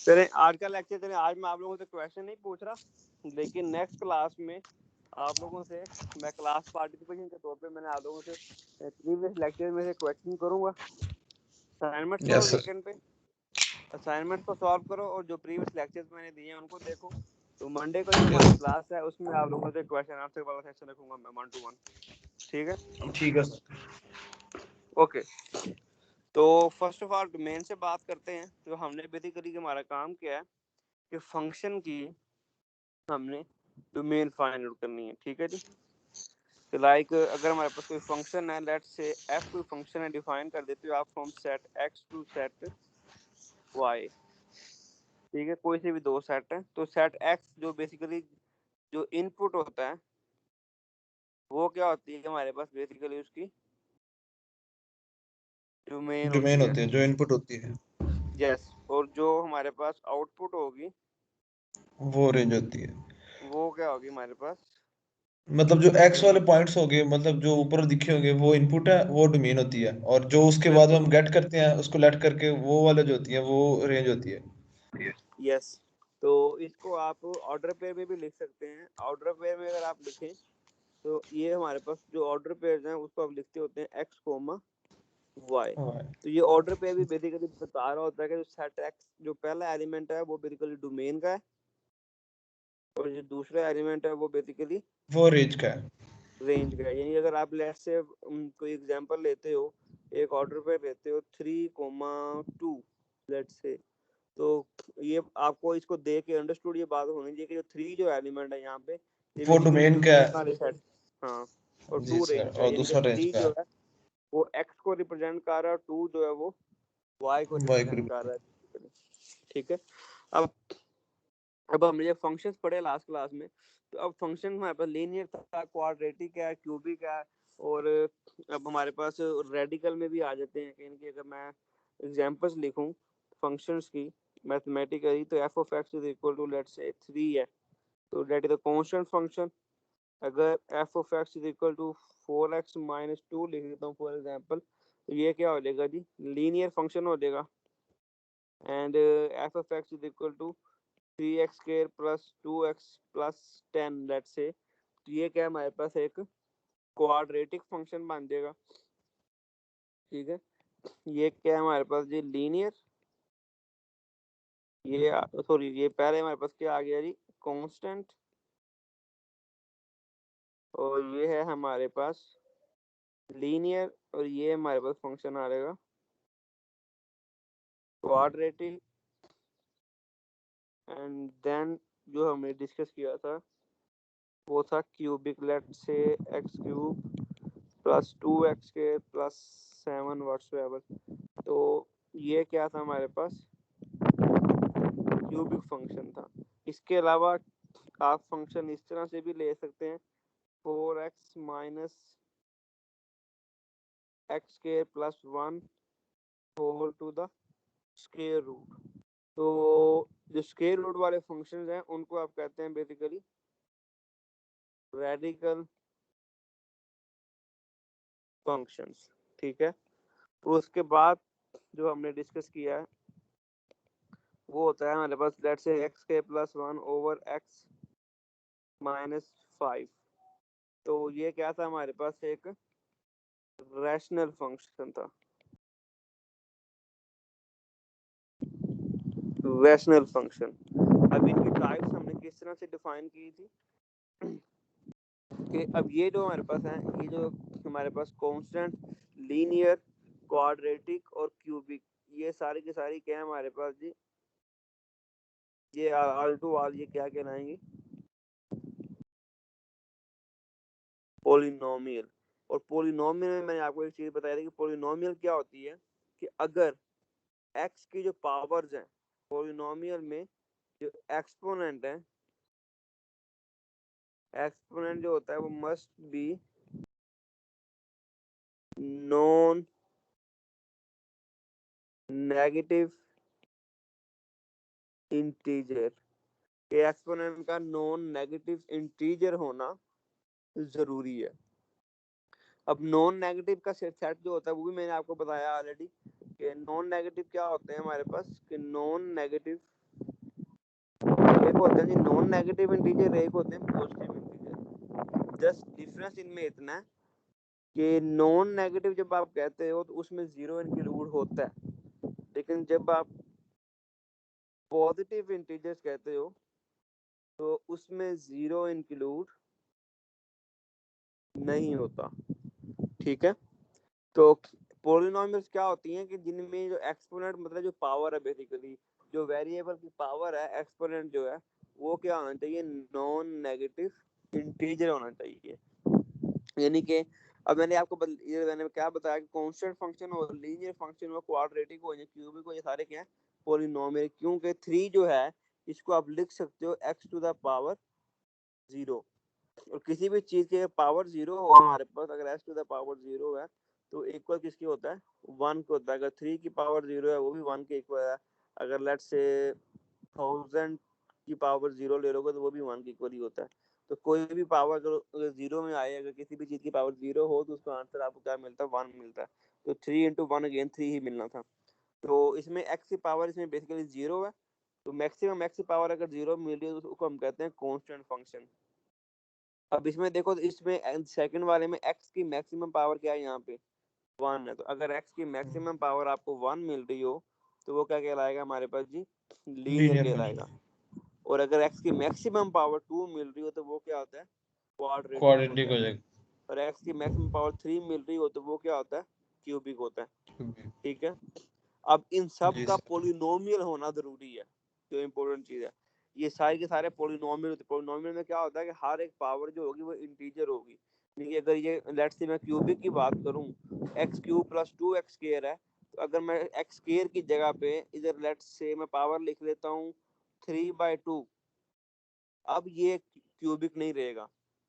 चले आज का लेक्चर चले, आज मैं आप लोगों से क्वेश्चन नहीं पूछ रहा, लेकिन नेक्स्ट क्लास में आप लोगों से मैं क्लास पार्टिसिपेशन के तौर पे मैंने आप लोगों से प्रीवियस लेक्चर में से क्वेश्चन करूंगा। असाइनमेंट करो वीकेंड पे, असाइनमेंट को सॉल्व करो और जो प्रीवियस लेक्चर्स मैंने दिए हैं उनको देखो। तो मंडे को जो हमारी क्लास है उसमें आप लोगों से क्वेश्चन आंसर वाला सेक्शन रखूंगा मैं 1 to 1। ठीक है? ठीक है सर। ओके, तो फर्स्ट ऑफ ऑल डोमेन से बात करते हैं। तो हमने बेसिकली हमारा काम क्या है कि फंक्शन की हमने डोमेन फाइंड आउट करनी है। ठीक है जी। तो लाइक अगर हमारे पास कोई फंक्शन है, लेट्स से एफ कोई फंक्शन है, डिफाइन कर देते हो आप from set X to set Y. ठीक है, कोई से भी दो सेट है, तो सेट एक्स जो बेसिकली जो इनपुट होता है वो क्या होती है हमारे पास, बेसिकली उसकी डोमेन डोमेन होती होती है, जो इनपुट होती है। यस, और जो हमारे पास आउटपुट होगी वो रेंज होती है। वो क्या होगी हमारे पास, मतलब जो एक्स वाले पॉइंट्स हो गए, मतलब जो ऊपर दिखे होंगे वो इनपुट है, वो डोमेन होती है। और जो उसके बाद हम गेट करते हैं उसको लेट करके, वो वाले जो होती है वो रेंज होती है। यस। तो इसको आप ऑर्डर पेयर में भी लिख सकते हैं। ऑर्डर पेयर में अगर आप लिखें तो ये हमारे पास जो ऑर्डर पेयर हैं उसको आप लिखते होते हैं एक्स कोमा वाई। तो ये ऑर्डर पेयर भी बेसिकली बता रहा होता है कि जो सेट एक्स जो पहला एलिमेंट है वो बेसिकली डोमेन का है, और जो दूसरा एलिमेंट है वो बेसिकली वो रेंज का है। रेंज का है। यानी अगर आप लेट्स से कोई एग्जांपल लेते हो, एक ऑर्डर पेयर लेते हो 3,2 लेट्स से, तो ये आपको इसको देख के अंडरस्टूड ये बात होनी चाहिए कि जो 3 जो एलिमेंट है यहाँ पे ये वो बेसिकली डोमेन का डोमेन है। वाले सेट, हाँ, और जी 2 सर, रेंज का है। और यानी कि दूसरा रेंज 3 का जो है। है वो एक्स को रिप्रेजेंट कर रहा है, 2 जो है वो वाई को वाई रिप्रेजेंट ग्रुप। कर रहा है। ठीक है। अब अब हम ये फंक्शंस पढ़े लास्ट क्लास में। तो अब फंक्शन हमारे पास लीनियर था, क्वाड्रेटिक है, क्यूबिक है, और अब हमारे पास रेडिकल में भी आ जाते हैं। यानी कि अगर मैं एग्जांपल्स लिखूं फंक्शंस की मैथमेटिकली, तो F of X is equal to let's say 3 है, तो that is a constant function. अगर F of X is equal to 4x minus 2 लिख देता हूँ फॉर एग्जांपल, तो ये क्या हो जाएगा जी, लीनियर फंक्शन हो जाएगा। And F of X is equal to 3x square plus 2x plus 10 let's say, तो ये क्या हमारे पास एक क्वाड्रेटिक फंक्शन बन जाएगा। ठीक है, ये क्या है हमारे पास जी, लीनियर, ये सॉरी ये पहले हमारे पास क्या आ गया जी, कांस्टेंट, और ये है हमारे पास लीनियर, और ये हमारे पास फंक्शन आ रहेगा क्वाड्रेटिक। एंड देन जो हमने डिस्कस किया था वो था cubic, let's say x cube plus 2x के प्लस 7 व्हाट्सएवर। तो ये क्या था हमारे पास, क्यूबिक फंक्शन था। इसके अलावा आप फंक्शन इस तरह से भी ले सकते हैं, 4x minus X square plus 1 whole to the square root. तो जो स्क्वायर रूट वाले फंक्शंस हैं उनको आप कहते हैं बेसिकली रेडिकल फंक्शंस। ठीक है, तो उसके बाद जो हमने डिस्कस किया है वो होता है हमारे पास लेट्स से एक्स के प्लस 1 ओवर एक्स माइनस 5। तो ये क्या था हमारे पास, एक रैशनल फंक्शन था, रैशनल फंक्शन। अब इनकी टाइप्स हमने किस तरह से डिफाइन की थी कि अब ये जो हमारे पास है, ये जो हमारे पास कांस्टेंट, लीनियर, क्वाड्रेटिक और क्यूबिक, ये सारी की सारी क्या है हमारे पास जी, ये ऑल टू ऑल ये क्या कहलाएंगे, पोलिनोमियल। और पोलिनोमियल में मैंने आपको एक चीज बताई थी कि पोलिनोमियल क्या होती है कि अगर x की जो पावर्स हैं पोलिनोमियल में, जो एक्सपोनेंट है, एक्सपोनेंट जो होता है वो must be non negative integer, कि एक्सपोनेंट का नॉन नेगेटिव इंटीजर होना जरूरी है। अब नॉन नेगेटिव का सेट जो होता है वो भी मैंने आपको बताया ऑलरेडी कि नॉन नेगेटिव क्या होते हैं हमारे पास, कि नॉन नेगेटिव एक होते हैं जी नॉन नेगेटिव इंटीजर, एक होते हैं पॉजिटिव इंटीजर। जस्ट डिफरेंस इनमें इतना है कि नॉन नेगेटिव जब आप कहते हो तो उसमें जीरो इंक्लूड होता है, लेकिन जब आप पॉजिटिव इंटीजर्स कहते हो तो उसमें जीरो इंक्लूड नहीं होता। ठीक है, तो पॉलिनॉमियल्स क्या होती हैं कि जिनमें जो एक्सपोनेंट मतलब जो पावर है, बेसिकली जो वेरिएबल की पावर है, एक्सपोनेंट जो है वो क्या होना चाहिए, नॉन नेगेटिव इंटीजर होना चाहिए। यानी कि अब मैंने क्या बताया कि कांस्टेंट फंक्शन हो, लीनियर फंक्शन हो, क्वाड्रेटिक हो या क्यूबिक हो, ये सारे क्या है, पॉलिनोमियल। क्योंकि 3 जो है इसको आप लिख सकते हो x टू द पावर 0, और किसी भी चीज के पावर 0 हो हमारे पास, अगर x टू द पावर 0 है तो इक्वल किसकी होता है, 1 को होता है। अगर 3 की पावर 0 है वो भी 1 के इक्वल है। अगर लेट्स से 1000 की पावर 0 ले लोगे तो वो भी 1 के इक्वल ही होता है। तो कोई भी पावर अगर 0 में आए, अगर किसी भी चीज की पावर 0 हो तो उसका आंसर आपको क्या मिलता है, 1 मिलता है। तो 3 इंटू 1 अगेन 3 ही मिलना था। तो इसमें x की पावर इसमें बेसिकली 0 है, तो मैक्सिमम x की पावर अगर 0 मिल रही है तो उसको हम कहते हैं कांस्टेंट फंक्शन। अब इसमें देखो तो इसमें सेकंड वाले में x की मैक्सिमम पावर क्या है, यहाँ पे 1 है। तो अगर x की मैक्सिमम पावर आपको 1 मिल रही हो तो वो क्या कहलाएगा हमारे पास जी, लीनियर लीनियर कहलाएगा। फंक्शन, और अगर x की मैक्सिमम पावर 2 मिल रही हो तो वो क्या होता है, क्वाड्रेटिक क्वाड्रेटिक होता हो है। जाएगा। और x की मैक्सिमम पावर 3 मिल रही हो तो वो क्या होता है, क्यूबिक होता है। ठीक है, अब इन सब जी का सर। पोलिनोमियल होना जरूरी है, जो इम्पोर्टेंट चीज है। ये सारे के सारे पोलिनोमियल होते हैं। पोलिनोमियल में क्या होता है कि हर एक पावर जो होगी वो इंटीजर होगी। यानी कि अगर ये लेट्स से मैं क्यूबिक की बात करूं, x cube plus 2x square है, तो अगर मैं एक्स स्क्वायर की जगह पे इधर लेट्स से मैं पावर लिख लेता हूँ 3/2, अब ये क्यूबिक नहीं रहेगा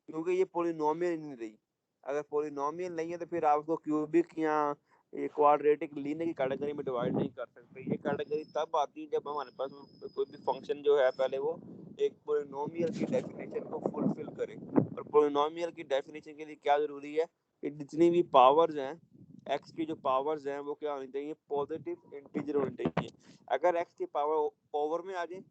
क्योंकि ये पोलिनोमियल नहीं रही। अगर पोलिनोमियल नहीं है तो फिर आप उसको क्यूबिक या ये क्वाड्रेटिक लीनियर की कैटेगरी में डिवाइड नहीं कर सकते। ये कैटेगरी तब आती है जब हमारे पास कोई भी फंक्शन जो है पहले वो एक पोलिनोमियल की डेफिनेशन को फुलफिल करे। और पोलिनोमियल की डेफिनेशन के लिए क्या जरूरी है कि जितनी भी पावर्स हैं, एक्स की जो पावर्स हैं वो क्या होनी चाहिए, पॉजिटिव इंटीजर होनी चाहिए। अगर एक्स की पावर ओवर में आ जाए,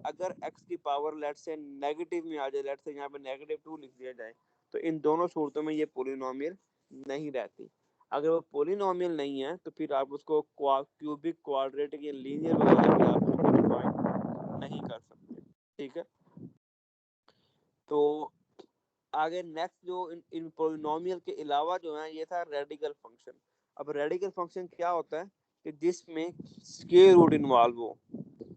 अगर x की पावर लेट से नेगेटिव में आ जाए, लेट से यहाँ पे -2 लिख दिया जाए, तो इन दोनों सूरतों में ये पोलिनोमियल नहीं रहती। अगर वो पोलिनोमियल नहीं है तो फिर आप उसको क्यूबिक, क्वाड्रेटिक या लीनियर वगैरह भी आप उसको डिफाइन नहीं कर सकते। ठीक है, तो आगे नेक्स्ट जो इन पोलिनोमियल के अलावा जो है ये था रेडिकल फंक्शन। अब रेडिकल फंक्शन क्या होता है कि जिसमें स्क्वायर रूट इन्वॉल्व हो,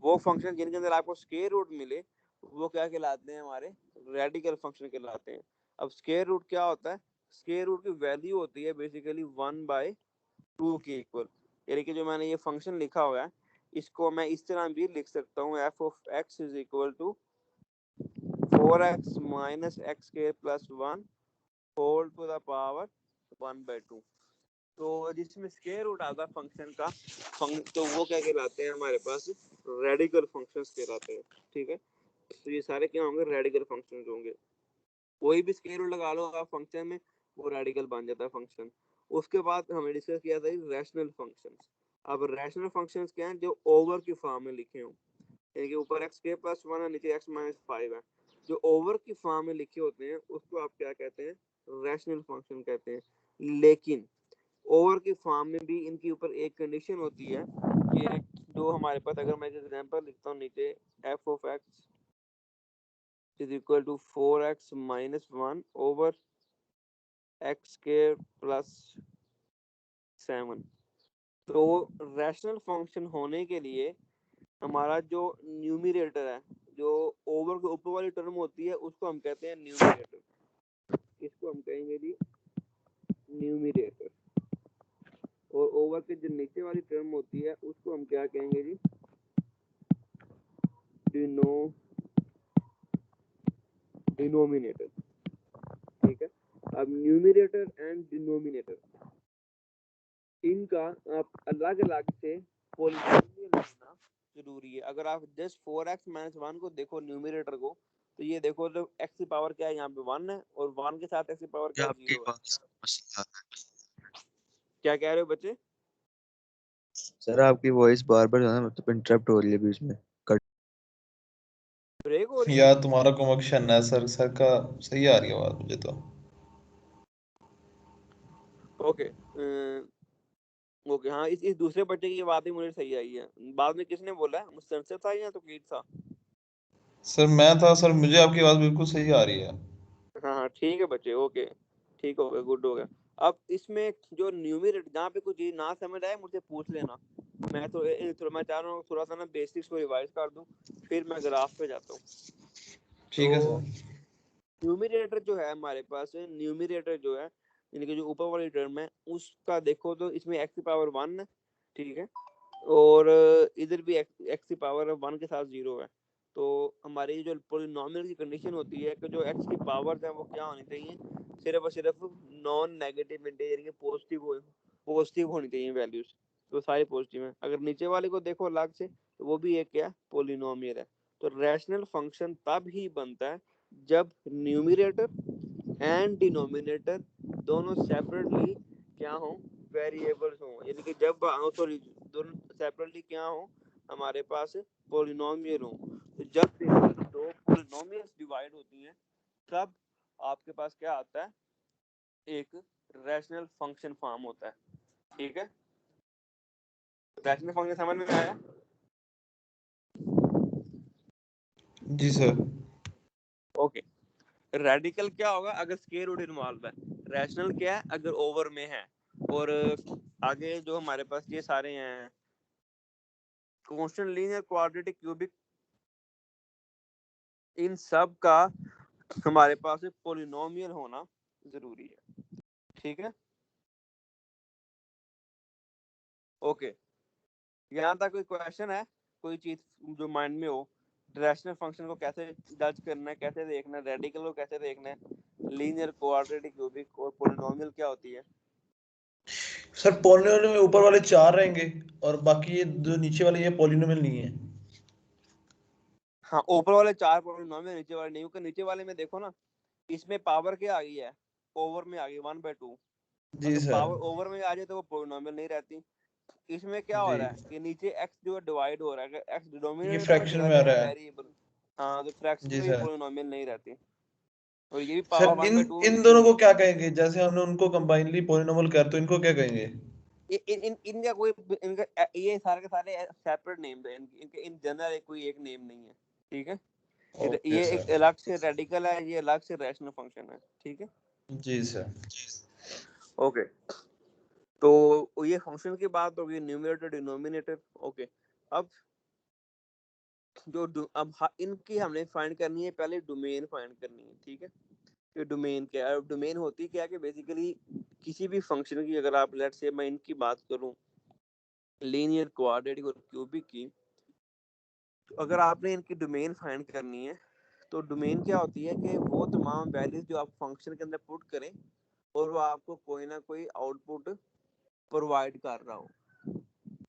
वो फंक्शन जिनके अंदर आपको स्क्वायर रूट मिले वो क्या कहलाते हैं, हमारे रेडिकल फंक्शन कहलाते हैं। अब स्क्वायर रूट क्या होता है, स्क्वायर रूट की वैल्यू होती है बेसिकली 1/2 के इक्वल। यानी कि जो मैंने ये फंक्शन लिखा हुआ है इसको मैं इस तरह भी लिख सकता हूँ, F of X is equal to 4x minus X square plus 1 whole to the power 1/2। तो जिसमें स्क्वायर रूट आता है फंक्शन का, तो वो क्या कहलाते हैं हमारे पास, रेडिकल फंक्शंस कहलाते हैं। ठीक है, तो ये सारे क्या होंगे, रेडिकल फंक्शंस होंगे। कोई भी स्क्वायर रूट लगा लो आप फंक्शन में वो रेडिकल बन जाता है फंक्शन। उसके बाद हमें डिस्कस किया था रैशनल फंक्शंस। अब रैशनल फंक्शंस क्या हैं, जो ओवर की फॉर्म में लिखे हों, यानी कि ऊपर एक्स के प्लस 1 है, नीचे एक्स माइनस 5 है। जो ओवर की फॉर्म में लिखे होते हैं उसको आप क्या कहते हैं, रैशनल फंक्शन कहते हैं। लेकिन ओवर की फॉर्म में भी इनके ऊपर एक कंडीशन होती है कि जो हमारे पास, अगर मैं एग्जांपल लिखता हूँ नीचे, F of X is equal to 4x minus 1 over X के प्लस 7। तो रैशनल फंक्शन होने के लिए हमारा जो न्यूमरेटर है, जो ओवर के ऊपर वाली टर्म होती है उसको हम कहते हैं न्यूमरेटर। इसको हम कहेंगे जी न्यूमरेटर। और ओवर के जो नीचे वाली टर्म होती है उसको हम क्या कहेंगे जी, डिनोमिनेटर। ठीक है, अब न्यूमरेटर एंड डिनोमिनेटर इनका आप अलग अलग से पॉलिनोमियल होना जरूरी है। अगर आप जस्ट 4x माइनस 1 को देखो न्यूमरेटर को, तो ये देखो तो x की पावर क्या है, यहाँ पे 1 है, और 1 के साथ x की पावर क्या ये है, आपकी 0 है। बात से मसला है। क्या कह रहे हो बच्चे? सर आपकी वॉइस बार बार जो है ना मतलब इंटरप्ट हो रही है बीच में। ब्रेक हो रही है? यार तुम्हारा कनेक्शन है सर, सर का सही आ रही है आवाज मुझे तो। ओके ओके, हाँ इस दूसरे बच्चे की बात ही मुझे सही आई है। बाद में किसने बोला है, मुझसे संसद था या तो कीट था? सर मैं था सर, मुझे आपकी आवाज बिल्कुल सही आ रही है। हाँ हाँ ठीक है बच्चे, ओके ठीक हो गया, गुड हो गया। अब इसमें जो न्यूमरेटर, जहाँ पे कुछ चीज ना समझ आए मुझसे पूछ लेना। मैं तो मैं चाह रहा हूँ थोड़ा सा ना बेसिक्स को रिवाइज कर दूं, फिर मैं ग्राफ पे जाता हूँ। ठीक है तो सर। न्यूमरेटर जो है हमारे पास, न्यूमरेटर जो है यानी कि जो ऊपर वाली टर्म है उसका देखो तो इसमें एक्स की पावर 1 है, ठीक है, और इधर भी एक्स की पावर 1 के साथ 0 है। तो हमारी जो पॉलिनोमियल की कंडीशन होती है कि जो एक्स की पावर्स है वो क्या होनी चाहिए, सिर्फ और सिर्फ नॉन नेगेटिव इंटीजर के पॉजिटिव होनी चाहिए वैल्यूज। तो सारी पॉजिटिव है। अगर नीचे वाले को देखो अलग से तो वो भी एक क्या पॉलिनोमियल है। तो रैशनल फंक्शन तब ही बनता है जब न्यूमरेटर एंड डिनोमिनेटर दोनों सेपरेटली क्या हो, वेरिएबल्स हो, यानी कि जब सॉरी दोनों सेपरेटली क्या हो हमारे पास पॉलिनोमियल हो। तो जब दो पॉलिनोमियल्स डिवाइड होती हैं तब आपके पास क्या आता है, एक रैशनल फंक्शन फॉर्म होता है, ठीक है। रैशनल फंक्शन समझ में आया? जी सर। ओके। रेडिकल क्या होगा अगर स्क्वायर रूट इन्वॉल्व है, रैशनल क्या है अगर ओवर में है, और आगे जो हमारे पास ये सारे हैं कांस्टेंट, लीनियर, क्वाड्रेटिक, क्यूबिक, इन सब का हमारे पास पॉलिनोमियल होना जरूरी है, ठीक है। ओके, यहाँ तक कोई क्वेश्चन है, कोई चीज जो माइंड में हो? रैशनल फंक्शन को कैसे जज करना है, कैसे देखना है, रेडिकल को कैसे देखना है, लीनियर, क्वाड्रेटिक, क्यूबिक और पॉलिनोमियल क्या होती है? सर पॉलिनोमियल में ऊपर वाले 4 रहेंगे और बाकी ये जो नीचे वाले ये पॉलिनोमियल नहीं है। हाँ ऊपर वाले 4 पॉलिनोमियल, नीचे वाले नहीं, क्योंकि नीचे वाले में देखो ना, इसमें पावर क्या आ गई है, ओवर में आ गई 1/2। जी अगर सर। पावर ओवर में आ जाए तो वो पॉलिनोमियल नहीं रहती। इसमें क्या हो जी, रहा है कि नीचे x जो है डिवाइड हो रहा है, अगर x ये डिनोमिनेटर में फ्रैक्शन चला में आ जाएगा रहा है। वेरिएबल, हाँ तो फ्रैक्शन जी में भी सर। पॉलिनोमियल नहीं रहती। और ये भी सर पावर इन 1/2 इन की। दोनों को क्या कहेंगे, जैसे हमने उनको कंबाइनली पॉलिनोमियल कर, तो इनको क्या कहेंगे? इनका कोई, इनका ये सारे के सारे सेपरेट नेम है, इनके इन जनरल कोई एक नेम नहीं है, ठीक है। ओके ये एक सर। अलग से रेडिकल है, ये अलग से रैशनल फंक्शन है, ठीक है। जी सर। ओके, तो ये फंक्शन की बात होगी, न्यूमरेटर डिनोमिनेटर। ओके, अब इनकी हमने फाइंड करनी है, पहले डोमेन फाइंड करनी है, ठीक है। ये डोमेन क्या है, डोमेन होती क्या है कि बेसिकली किसी भी फंक्शन की, अगर आप लेट्स से मैं इनकी बात करूं, लीनियर, क्वाड्रेटिक और क्यूबिक की, तो अगर आपने इनकी डोमेन फाइंड करनी है तो डोमेन क्या होती है कि वो तमाम वैल्यूज जो आप फंक्शन के अंदर पुट करें और वो आपको कोई ना कोई आउटपुट प्रोवाइड कर रहा हो,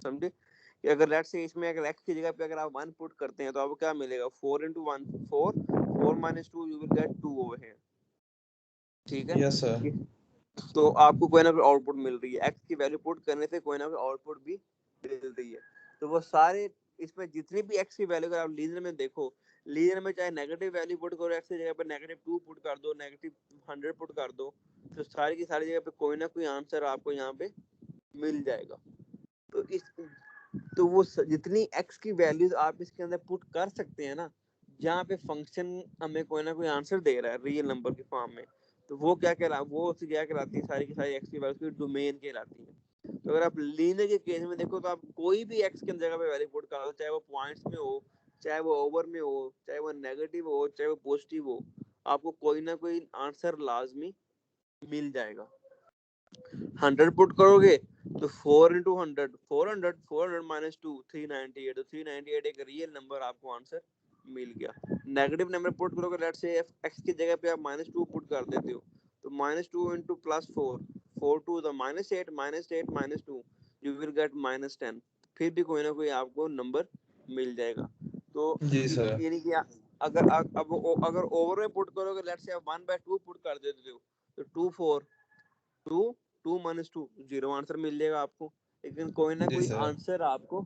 समझे। कि अगर लेट्स से इसमें अगर x की जगह पे अगर आप 1 पुट करते हैं तो आपको क्या मिलेगा, 4 into 1 4, 4 minus 2 you will get 2 over here, ठीक है। Yes sir. तो आपको कोई ना कोई आउटपुट मिल रही है, x की वैल्यू पुट करने से कोई ना कोई आउटपुट भी मिल रही है। तो वो सारे इसमें जितनी भी x की वैल्यू, अगर आप लीनियर में देखो, लीनियर में चाहे नेगेटिव वैल्यू पुट करो x की जगह पे, -2 पुट कर दो, -100 पुट कर दो, तो सारी की सारी जगह पे कोई ना कोई आंसर आपको यहाँ पे मिल जाएगा। तो इस तो वो जितनी x की वैल्यूज आप इसके अंदर पुट कर सकते हैं ना, जहाँ पे फंक्शन हमें कोई ना कोई आंसर दे रहा है रियल नंबर के फॉर्म में, तो वो क्या कहलाती है, सारी की सारी x की वैल्यूज की डोमेन कहलाती है। तो अगर आप लीनियर के केस में देखो तो आप कोई भी x की जगह पे वैल्यू पुट कर दो, चाहे वो पॉइंट्स में हो, चाहे वो ओवर में हो, चाहे वो नेगेटिव हो, चाहे वो पॉजिटिव हो, आपको कोई ना कोई आंसर लाजमी मिल जाएगा। 100 पुट करोगे तो 4 into 100 400, 400 minus 2 398, तो 398 एक रियल नंबर आपको आंसर मिल गया। नेगेटिव नंबर पुट करोगे, लेट्स से x की जगह पे आप -2 पुट कर देते हो, तो -2 into +4, 4 2 the -8 -8 -2 you will get -10, फिर भी कोई ना कोई आपको नंबर मिल जाएगा। तो जी सर। यानी कि अगर ओवर में पुट करोगे, लेट्स से आप 1/2 पुट कर देते हो, तो 2 4 2 2 minus 2 0 आंसर मिल जाएगा आपको, लेकिन कोई ना जी कोई सर। आंसर आपको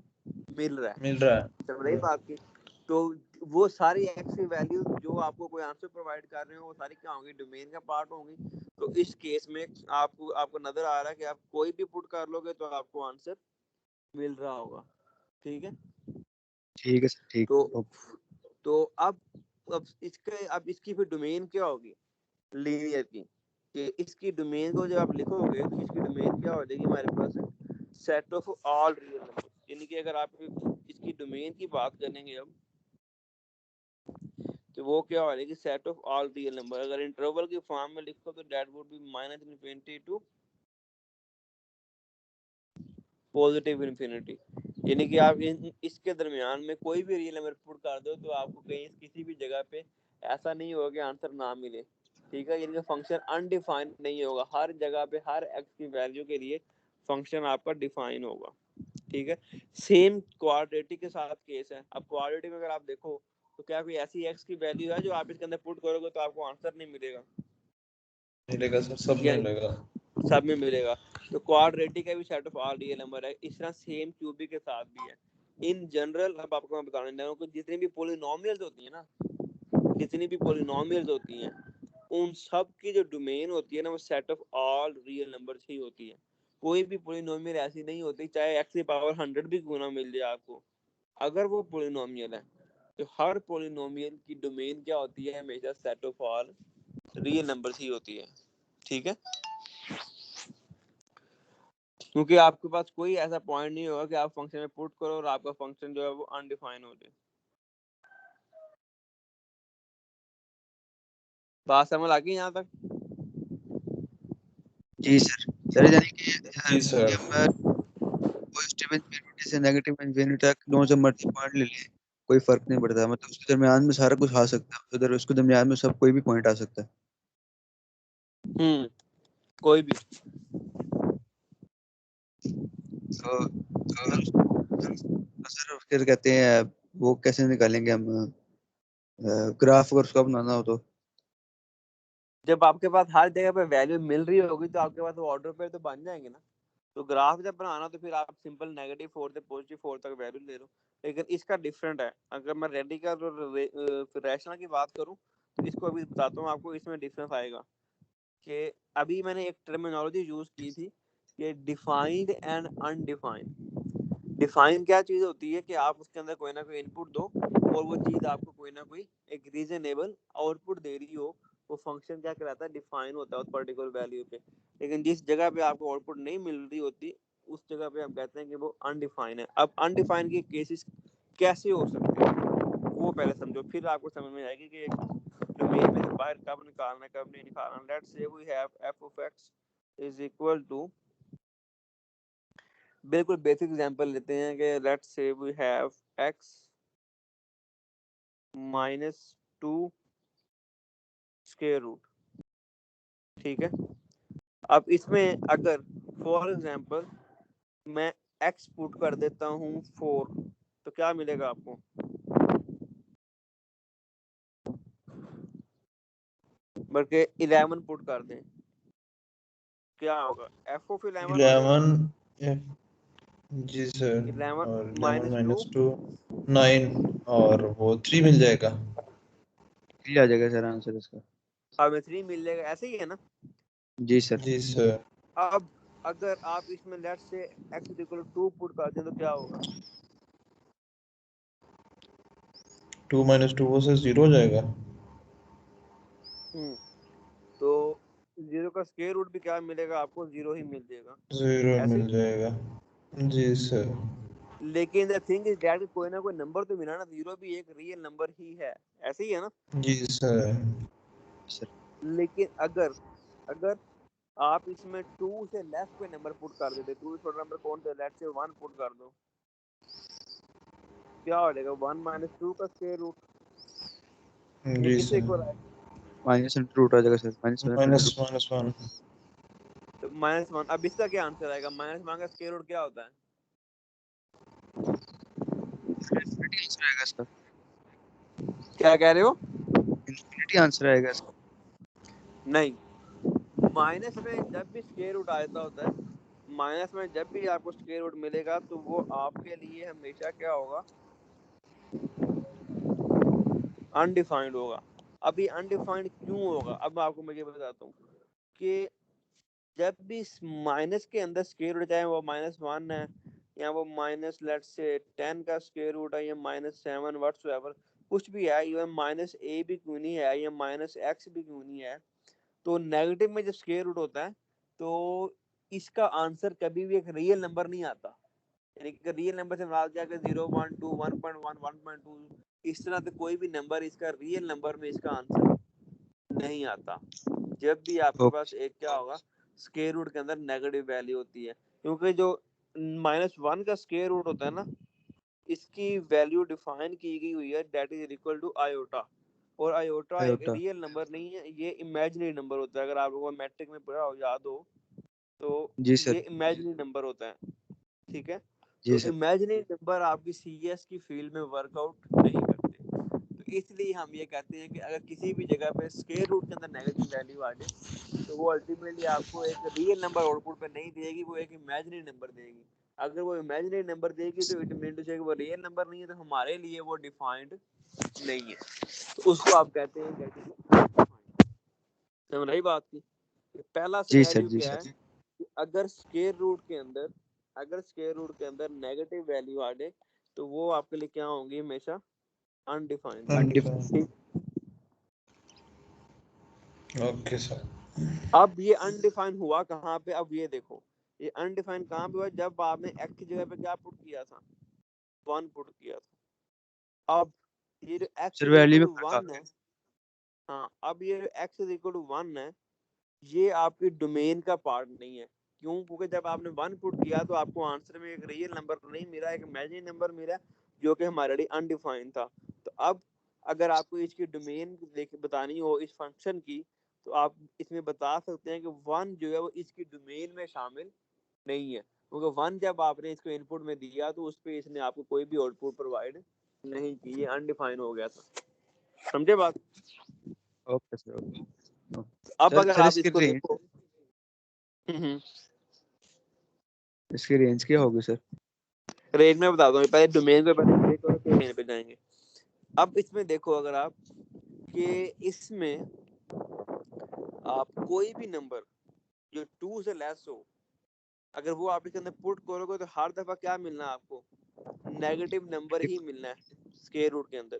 मिल रहा है, मिल रहा है। समझ रही बात की। तो वो सारी एक्स की वैल्यू जो आपको कोई आंसर प्रोवाइड कर रहे हो वो सारी क्या होंगी, डोमेन का पार्ट होंगी। तो इस केस में आपको नजर आ रहा है कि आप कोई भी पुट कर लोगे तो आपको आंसर मिल रहा होगा। ठीक है, ठीक है सर, ठीक। तो अब इसकी फिर डोमेन क्या होगी लीनियर की, कि इसकी डोमेन को जब आप लिखोगे तो इसकी डोमेन क्या हो जाएगी हमारे पास, set of all real number. यानी कि अगर आप इसकी डोमेन की बात करेंगे अब, तो वो क्या हो जाएगी, set of all real number. अगर इंटरवल की फॉर्म में लिखो तो that would be -∞ to positive infinity. यानी कि आप इसके दरमियान में कोई भी रियल नंबर पुट कर दो तो आपको कहीं किसी भी जगह पे ऐसा नहीं होगा कि आंसर ना मिले। ठीक है, यानी कि फंक्शन अनडिफाइंड नहीं होगा, हर जगह पे हर एक्स की वैल्यू के लिए फंक्शन आपका डिफाइन होगा। ठीक है, सेम क्वाड्रेटिक के साथ केस है। अब क्वाड्रेटिक में अगर आप देखो तो क्या कोई ऐसी एक्स की वैल्यू है जो आप इसके अंदर पुट करोगे तो आपको आंसर नहीं मिलेगा? मिलेगा सर, सब या मिलेगा। सब में मिलेगा। तो क्वाड्रेटिक का भी set of all real number है। इस तरह सेम क्यूबिक के साथ भी है। इन जनरल अब आपको मैं बताने जा रहा हूँ कि जितनी भी पॉलिनोमियल्स होती है ना, जितनी भी पॉलिनोमियल्स होती हैं, उन सब की जो डोमेन होती है ना वो set of all real numbers ही होती है। कोई भी पॉलिनोमियल ऐसी नहीं होती, चाहे x की पावर 100 भी क्यों ना मिल जाए आपको, अगर वो पॉलिनोमियल है तो हर पॉलिनोमियल की डोमेन क्या होती है, हमेशा set of all real numbers ही होती है। ठीक है, क्योंकि आपके पास कोई ऐसा पॉइंट नहीं होगा कि आप फंक्शन में पुट करो और आपका फंक्शन जो है वो अनडिफाइन हो जाए। बात समझ आ गई यहाँ तक? जी सर। सर यानी कि जी सर। पॉजिटिव इन्फिनिटी से नेगेटिव इन्फिनिटी तक दोनों से मर्जी पॉइंट ले ले, कोई फर्क नहीं पड़ता। मतलब उसके दरमियान में सारा कुछ आ सकता है, उधर उसके दरमियान में सब कोई भी पॉइंट आ सकता है। कोई भी। तो सर फिर कहते हैं वो कैसे निकालेंगे हम, ग्राफ अगर उसका बनाना हो तो? जब आपके पास हर जगह पे वैल्यू मिल रही होगी तो आपके पास वो ऑर्डर पे तो बन जाएंगे ना। तो ग्राफ जब बनाना तो फिर आप सिंपल -4 से +4 तक वैल्यू ले लो। लेकिन इसका डिफरेंट है। अगर मैं रेडिकल और रैशनल की बात करूं तो इसको अभी बताता हूं आपको, इसमें डिफरेंस आएगा कि अभी मैंने एक टर्मिनोलॉजी यूज की थी कि डिफाइंड एंड अनडिफाइंड। डिफाइन क्या चीज होती है कि आप उसके अंदर कोई ना कोई इनपुट दो और वो चीज आपको कोई ना कोई एक रीजनेबल आउटपुट दे रही हो, वो फंक्शन क्या कहलाता है, डिफाइन होता है उस पर्टिकुलर वैल्यू पे। लेकिन जिस जगह पे आपको आउटपुट नहीं मिल रही होती उस जगह पे हम कहते हैं कि वो अनडिफाइन है। अब अनडिफाइन के केसेस कैसे हो सकते हैं वो पहले समझो, फिर आपको समझ में आएगी कि डोमेन में से बाहर कब निकालना है कब नहीं निकालना। Let's say we have f of x is equal to, बिल्कुल बेसिक एग्जांपल लेते हैं कि let's say we have x -2 square root. ठीक है, अब इसमें अगर फॉर एग्जांपल मैं x पुट कर देता हूँ 4 तो क्या मिलेगा आपको? बल्कि 11 पुट कर दें, क्या होगा? f of 11 हो जाएगा। 11 जी सर। 11 और 11 -2 -2 9 और वो 3 मिल जाएगा। ये आ जाएगा सर आंसर इसका। हमें 3 मिल जाएगा, ऐसे ही है ना? जी सर। जी सर। अब अगर आप इसमें लेट्स से x 2 पुट कर दें तो क्या होगा? 2 - 2 वो से 0 हो जाएगा। तो 0 का स्क्वायर रूट भी क्या मिलेगा आपको? 0 ही मिल जाएगा। 0 ऐसे मिल ही? जाएगा। जी सर। लेकिन द थिंग इज दैट कोई ना कोई नंबर तो मिला ना, 0 भी एक रियल नंबर ही है, ऐसे ही है ना? जी सर। लेकिन अगर अगर आप इसमें 2 से लेस कोई नंबर पुट कर देते, 2 से छोटा नंबर कौन सा, लेट्स से 1 पुट कर दो, क्या हो जाएगा? 1 - 2 का स्क्वायर रूट। ये जी किससे सर। इक्वल है? -√रूट आ जाएगा सर, -1 तो -1। अब इसका क्या आंसर आएगा? -1 का स्क्वायर रूट क्या होता है? इन्फिनिटी आंसर आएगा इसका। क्या कह रहे हो? इन्फिनिटी आंसर आएगा इसका। नहीं, माइनस में जब भी स्क्वायर रूट आता होता है, माइनस में जब भी आपको स्क्वायर रूट मिलेगा तो वो आपके लिए हमेशा क्या होगा? अनडिफाइंड होगा। अब ये अनडिफाइंड क्यों होगा, अब आपको मैं ये बताता हूँ कि जब भी माइनस के अंदर स्क्वायर रूट, चाहे वो -1 है या वो माइनस लेट्स से 10 का स्क्वायर रूट है या -7 व्हाटसोएवर कुछ भी है, इवन -a भी क्यों नहीं है या -x भी क्यों नहीं है, तो नेगेटिव में जब स्क्वायर रूट होता है तो इसका आंसर कभी भी एक रियल नंबर नहीं आता। यानी कि रियल नंबर से मिला जाएगा 0, 1, 2, 1.1, 1.2, इस तरह से कोई भी नंबर इसका रियल नंबर में इसका आंसर नहीं आता। जब भी आपके पास एक क्या होगा, स्क्वायर रूट के अंदर नेगेटिव वैल्यू होती है, क्योंकि जो -1 का स्क्वायर रूट होता है ना, इसकी वैल्यू डिफाइन की गई हुई है that is equal to iota, और आयोटा एक आयोटा रियल नंबर नहीं है, ये इमेजिनरी नंबर होता है। अगर आप लोगों को मैट्रिक में पढ़ा हो, याद हो, तो जी सर, ये इमेजिनरी नंबर होता है, ठीक है। जी तो सर, इमेजिनरी नंबर आपकी सीएस की फील्ड में वर्कआउट नहीं करते, तो इसलिए हम ये कहते हैं कि अगर किसी भी जगह पे स्क्वायर रूट के अंदर नेगेटिव वैल्यू आ जाए तो वो अल्टीमेटली आपको एक रियल नंबर आउटपुट पे नहीं देगी, वो एक इमेजिनरी नंबर देगी। अगर वो इमेजिनरी नंबर देगी तो इट मीन टू से वो रियल नंबर नहीं है, तो हमारे लिए वो डिफाइंड नहीं है, तो उसको आप कहते हैं that is undefined। समझ रही बात की? पहला जी सर, सिनेरियो जी क्या सर, है कि अगर स्क्वायर रूट के अंदर नेगेटिव वैल्यू आ जाए तो वो आपके लिए क्या होंगी, हमेशा अनडिफाइंड। अनडिफाइंड। Okay sir. अब ये अनडिफाइन हुआ कहाँ पे, अब ये देखो ये अनडिफाइन कहाँ पे हुआ, जब आपने x की जगह पे क्या पुट किया था, 1 पुट किया था। अब ये जो x sir is value equal में टू फर्क आ 1 गया। है, हाँ, अब ये जो x इज इक्वल टू 1 है, ये आपकी डोमेन का पार्ट नहीं है। क्यों? क्योंकि जब आपने 1 पुट किया तो आपको आंसर में एक रियल नंबर नहीं मिला, एक इमेजिनरी नंबर मिला जो कि हमारे लिए अनडिफाइंड था। तो अब अगर आपको इसकी डोमेन बतानी हो इस फंक्शन की, तो आप इसमें बता सकते हैं कि 1 जो है वो इसकी डोमेन में शामिल नहीं है, क्योंकि 1 जब आपने इसको इनपुट में दिया तो उस पे इसने आपको कोई भी आउटपुट प्रोवाइड नहीं की, ये अनडिफाइंड हो गया था। समझे बात? Okay sir, okay. अब सर अगर सर आप इसकी इसको रेंज, देखो, इसकी रेंज क्या होगी सर? रेंज में बता दो, पहले डोमेन पे पहले क्लिक करो फिर रेंज पे जाएंगे। अब इसमें देखो अगर आप कि इसमें आप कोई भी नंबर जो 2 से लेस हो, अगर वो आप इसके अंदर पुट करोगे तो हर दफा क्या मिलना है आपको, नेगेटिव नंबर ही मिलना है स्क्वायर रूट के अंदर।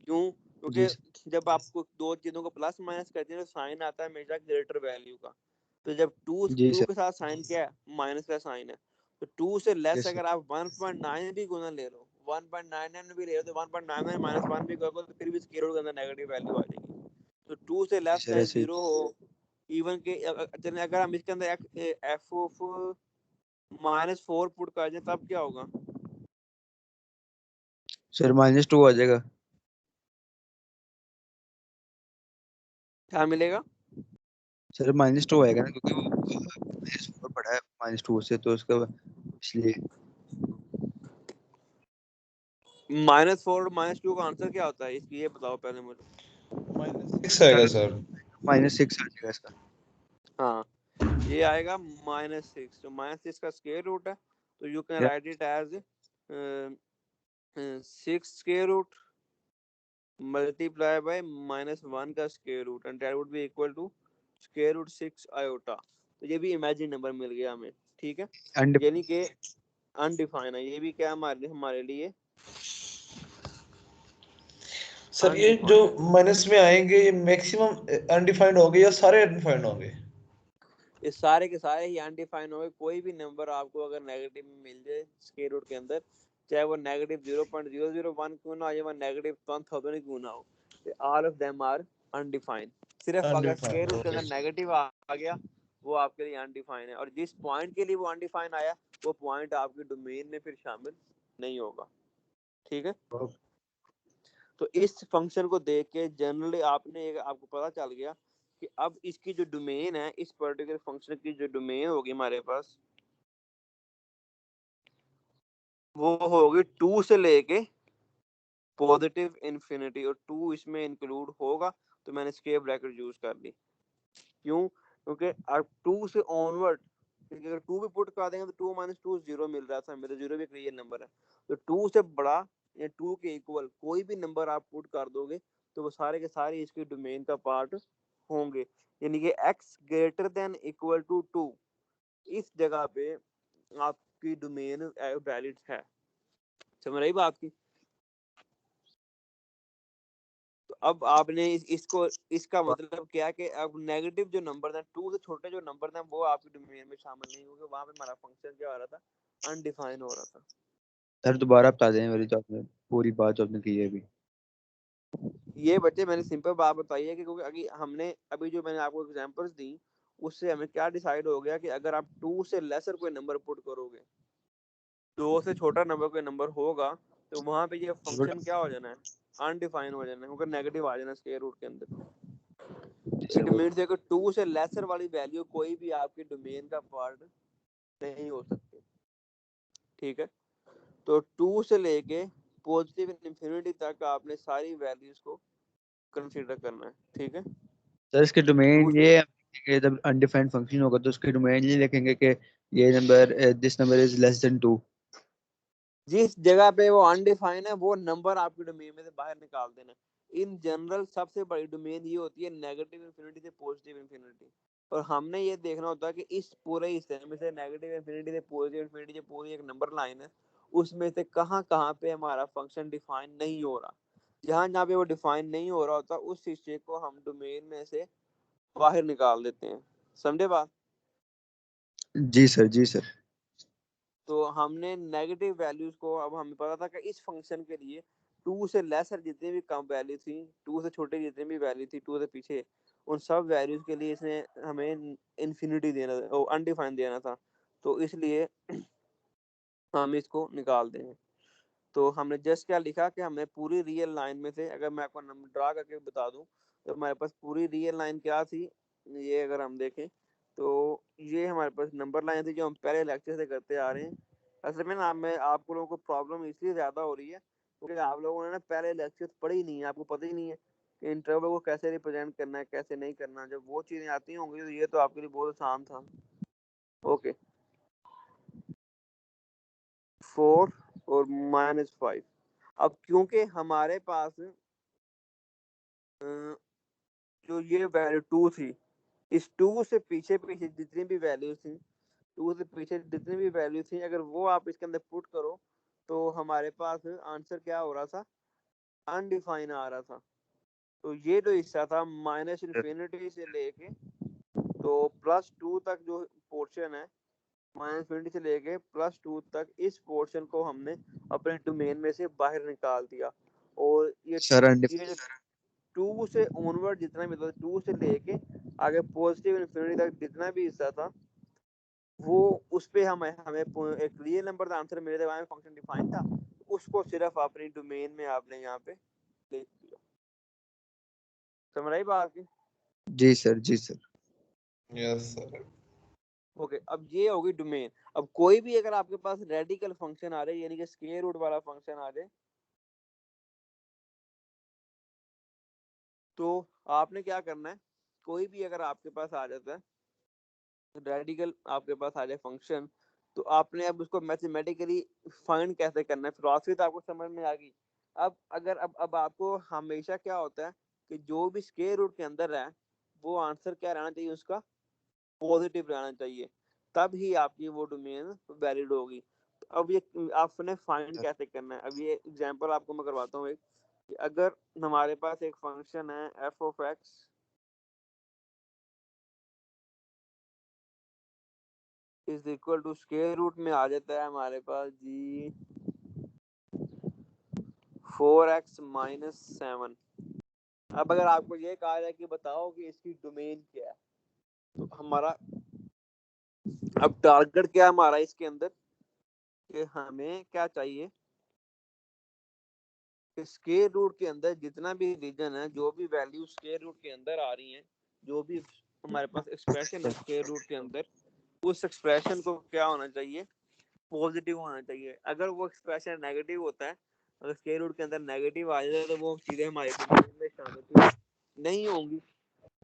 क्यों? जी क्योंकि सर, जब आपको दो चीजों को प्लस माइनस करते हैं तो साइन आता है हमेशा ग्रेटर वैल्यू का। तो जब टू जी टू सर, के साथ साइन क्या है, माइनस का साइन है, तो 2 से लेस यस सर, अगर आप 1.9 भी गुना ले लो, 1.99 भी ले लो, तो 1.99 माइनस 1 भी करोगे तो फिर भी स्क्वायर रूट के अंदर नेगेटिव वैल्यू आ जाएगी। तो 2 से जी लेस सर, चाहे ऐसे ही। 0 हो, इवन के चलिए अगर हम इसके अंदर एफ ऑफ -4 पुट कर दें तब क्या होगा, सर -2 आ जाएगा। क्या मिलेगा? सर -2 आएगा ना, क्योंकि वो -4 पड़ा है -2 से, तो उसका इसलिए। -4 -2 का आंसर क्या होता है इसकी, ये बताओ पहले मुझे। -6 आएगा सर। -6 आ जाएगा इसका। हाँ, ये आएगा -6, तो -6 का स्क्वायर रूट है, तो यू कैन या write it as 6 square root multiply by -1 का square root, and that would be equal to square root 6 iota. तो ये भी इमेजिन नंबर मिल गया हमें, ठीक है, यानी कि अनडिफाइन है, ये भी क्या हमारे लिए सर ये जो अनडिफाइंड। माइनस में आएंगे ये मैक्सिमम अनडिफाइंड होंगे या सारे अनडिफाइंड होंगे? ये सारे के सारे ही अनडिफाइन हो गए। कोई भी नंबर आपको अगर नेगेटिव में मिल जाए स्क्वायर रूट के अंदर, चाहे वो -0.001 क्यों ना हो, या -1000 क्यों ना हो, all of them are undefined. सिर्फ अगर स्क्वायर अनडिफाइंड, रूट के ओके। अंदर नेगेटिव आ गया वो आपके लिए अनडिफाइंड है, और जिस पॉइंट के लिए वो अनडिफाइंड आया वो पॉइंट आपके डोमेन में फिर शामिल नहीं होगा, ठीक है। तो इस फंक्शन को देख के जनरली आपको पता चल गया कि अब इसकी जो डोमेन है, इस पर्टिकुलर फंक्शन की जो डोमेन होगी हमारे पास, वो होगी 2 से लेके पॉजिटिव इन्फिनिटी, और 2 इसमें इंक्लूड होगा, तो मैंने स्क्वायर ब्रैकेट यूज कर ली। क्यों? क्योंकि अब 2 से ऑनवर्ड अगर 2 भी पुट कर देंगे तो 2 - 2 0 मिल रहा था, मेरा 0 भी एक रियल नंबर है, तो 2 से बड़ा या 2 के इक्वल कोई भी नंबर आप पुट कर दोगे तो वो सारे के सारे इसके डोमेन का पार्ट होंगे। यानी कि x greater than equal to 2 इस जगह पे आपकी डोमेन वैलिड है। समझ रही बात की? तो अब आपने इसको इसका मतलब क्या है कि अब नेगेटिव जो नंबर है 2 से छोटे जो नंबर हैं वो आपकी डोमेन में शामिल नहीं होंगे। वहां पे हमारा फंक्शन क्या हो रहा था, अनडिफाइन हो रहा था। सर दोबारा बता दें मेरी जो आपने पूरी बात जो आपने की है अभी। ये बच्चे मैंने सिंपल बात बताई है कि क्योंकि अभी जो मैंने आपको एग्जांपल्स दी उससे हमें क्या डिसाइड हो गया कि अगर आप 2 से लेसर कोई नंबर पुट करोगे, 2 से छोटा नंबर कोई नंबर होगा, तो वहां पे ये फंक्शन क्या हो जाना है, अनडिफाइन हो जाना है, क्योंकि नेगेटिव आ जाना स्क्वायर रूट के अंदर। इट मींस कि 2 से लेसर वाली वैल्यू कोई भी आपके डोमेन का पार्ट नहीं हो सकती। ठीक है, तो 2 से लेके पॉजिटिव इंफिनिटी तक आपने सारी वैल्यूज को कंसीडर करना है। ठीक है, सर इसके 2 डोमेन से ये लिखेंगे जब अनडिफाइंड फंक्शन होगा तो उसके डोमेन ये लिखेंगे कि ये number this number is less than 2। जिस जगह पे वो अनडिफाइन है वो नंबर आपके डोमेन में से बाहर निकाल देना। इन जनरल सबसे बड़ी डोमेन ये होती है नेगेटिव इंफिनिटी से पॉजिटिव इंफिनिटी, और हमने ये देखना होता है कि इस पूरे हिस्से में से नेगेटिव इंफिनिटी से पॉजिटिव इंफिनिटी जो पूरी एक नंबर लाइन है उसमें से कहाँ कहाँ पे हमारा फंक्शन डिफाइन नहीं हो रहा। जहाँ जहाँ पे वो डिफाइन नहीं हो रहा होता उस हिस्से को हम डोमेन में से बाहर निकाल देते हैं। समझे बात? जी सर, जी सर। तो हमने नेगेटिव वैल्यूज को, अब हमें पता था कि इस फंक्शन के लिए 2 से लेसर जितनी भी कम वैल्यू थी, 2 से छोटे जितनी भी वैल्यू थी, 2 से पीछे, उन सब वैल्यूज के लिए इसने हमें इन्फिनिटी देना था, अनडिफाइन देना था, तो इसलिए हम इसको निकाल देंगे। तो हमने जस्ट क्या लिखा कि हमने पूरी रियल लाइन में से, अगर मैं आपको नंबर ड्रा करके बता दूं तो हमारे पास पूरी रियल लाइन क्या थी, ये अगर हम देखें तो ये हमारे पास नंबर लाइन थी जो हम पहले लेक्चर से करते आ रहे हैं। असल में ना मैं आप लोगों को प्रॉब्लम इसलिए ज़्यादा हो रही है क्योंकि आप लोगों ने ना पहले लेक्चर पढ़ी नहीं है, आपको पता ही नहीं है कि इंटरवल को कैसे रिप्रेजेंट करना है, कैसे नहीं करना। जब वो चीज़ें आती होंगी तो ये तो आपके लिए बहुत आसान था। ओके, 4 और -5। अब क्योंकि हमारे पास जो ये वैल्यू 2 थी, इस 2 से पीछे पीछे जितनी भी वैल्यू थी, 2 से पीछे जितनी भी वैल्यू थी, अगर वो आप इसके अंदर पुट करो तो हमारे पास आंसर क्या हो रहा था, अनडिफाइन आ रहा था। तो ये जो हिस्सा था माइनस इन्फिनिटी से लेके तो +2 तक जो पोर्शन है, -20 से लेके +2 तक, इस पोर्शन को हमने अपने डोमेन में से बाहर निकाल दिया। और ये सर जो 2 से ऑनवर्ड जितना भी था, 2 से लेके आगे पॉजिटिव इन्फिनिटी तक जितना भी हिस्सा था वो उस पे हमें एक रियल नंबर का आंसर मिले थे, वहाँ फंक्शन डिफाइन था, उसको सिर्फ अपनी डोमेन में आपने यहाँ पे लिख दिया। समझ आई बात की? जी सर, जी सर। Yes sir. ओके, अब ये होगी डोमेन। अब कोई भी अगर आपके पास रेडिकल फंक्शन आ रहे यानी कि स्क्वायर रूट वाला फंक्शन आ जाए तो आपने क्या करना है, कोई भी अगर आपके पास आ जाता है रेडिकल, आपके पास आ जाए फंक्शन, तो आपने अब उसको मैथमेटिकली फाइंड कैसे करना है, फिलॉसफी तो आपको समझ में आ गई। अब अगर अब आपको हमेशा क्या होता है कि जो भी स्क्वायर रूट के अंदर है वो आंसर क्या रहना चाहिए, उसका पॉजिटिव रहना चाहिए, तब ही आपकी वो डोमेन वैलिड होगी। तो अब ये आपने फाइंड कैसे करना है, अब ये एग्जांपल आपको मैं करवाता हूँ एक, कि अगर हमारे पास एक फंक्शन है F of X is equal to square root में आ जाता है हमारे पास जी 4x - 7। अब अगर आपको ये कहा जाए कि बताओ कि इसकी डोमेन क्या है, तो हमारा अब टारगेट क्या है हमारा इसके अंदर, कि हमें क्या चाहिए कि स्क्वायर रूट के अंदर जितना भी रीजन है, जो भी वैल्यू स्क्वायर रूट के अंदर आ रही हैं, जो भी हमारे पास एक्सप्रेशन है स्क्वायर रूट के अंदर, उस एक्सप्रेशन को क्या होना चाहिए, पॉजिटिव होना चाहिए। अगर वो एक्सप्रेशन नेगेटिव होता है, अगर स्क्वायर रूट के अंदर नेगेटिव आ जाए तो वो चीजें हमारे डोमेन में शामिल नहीं होंगी।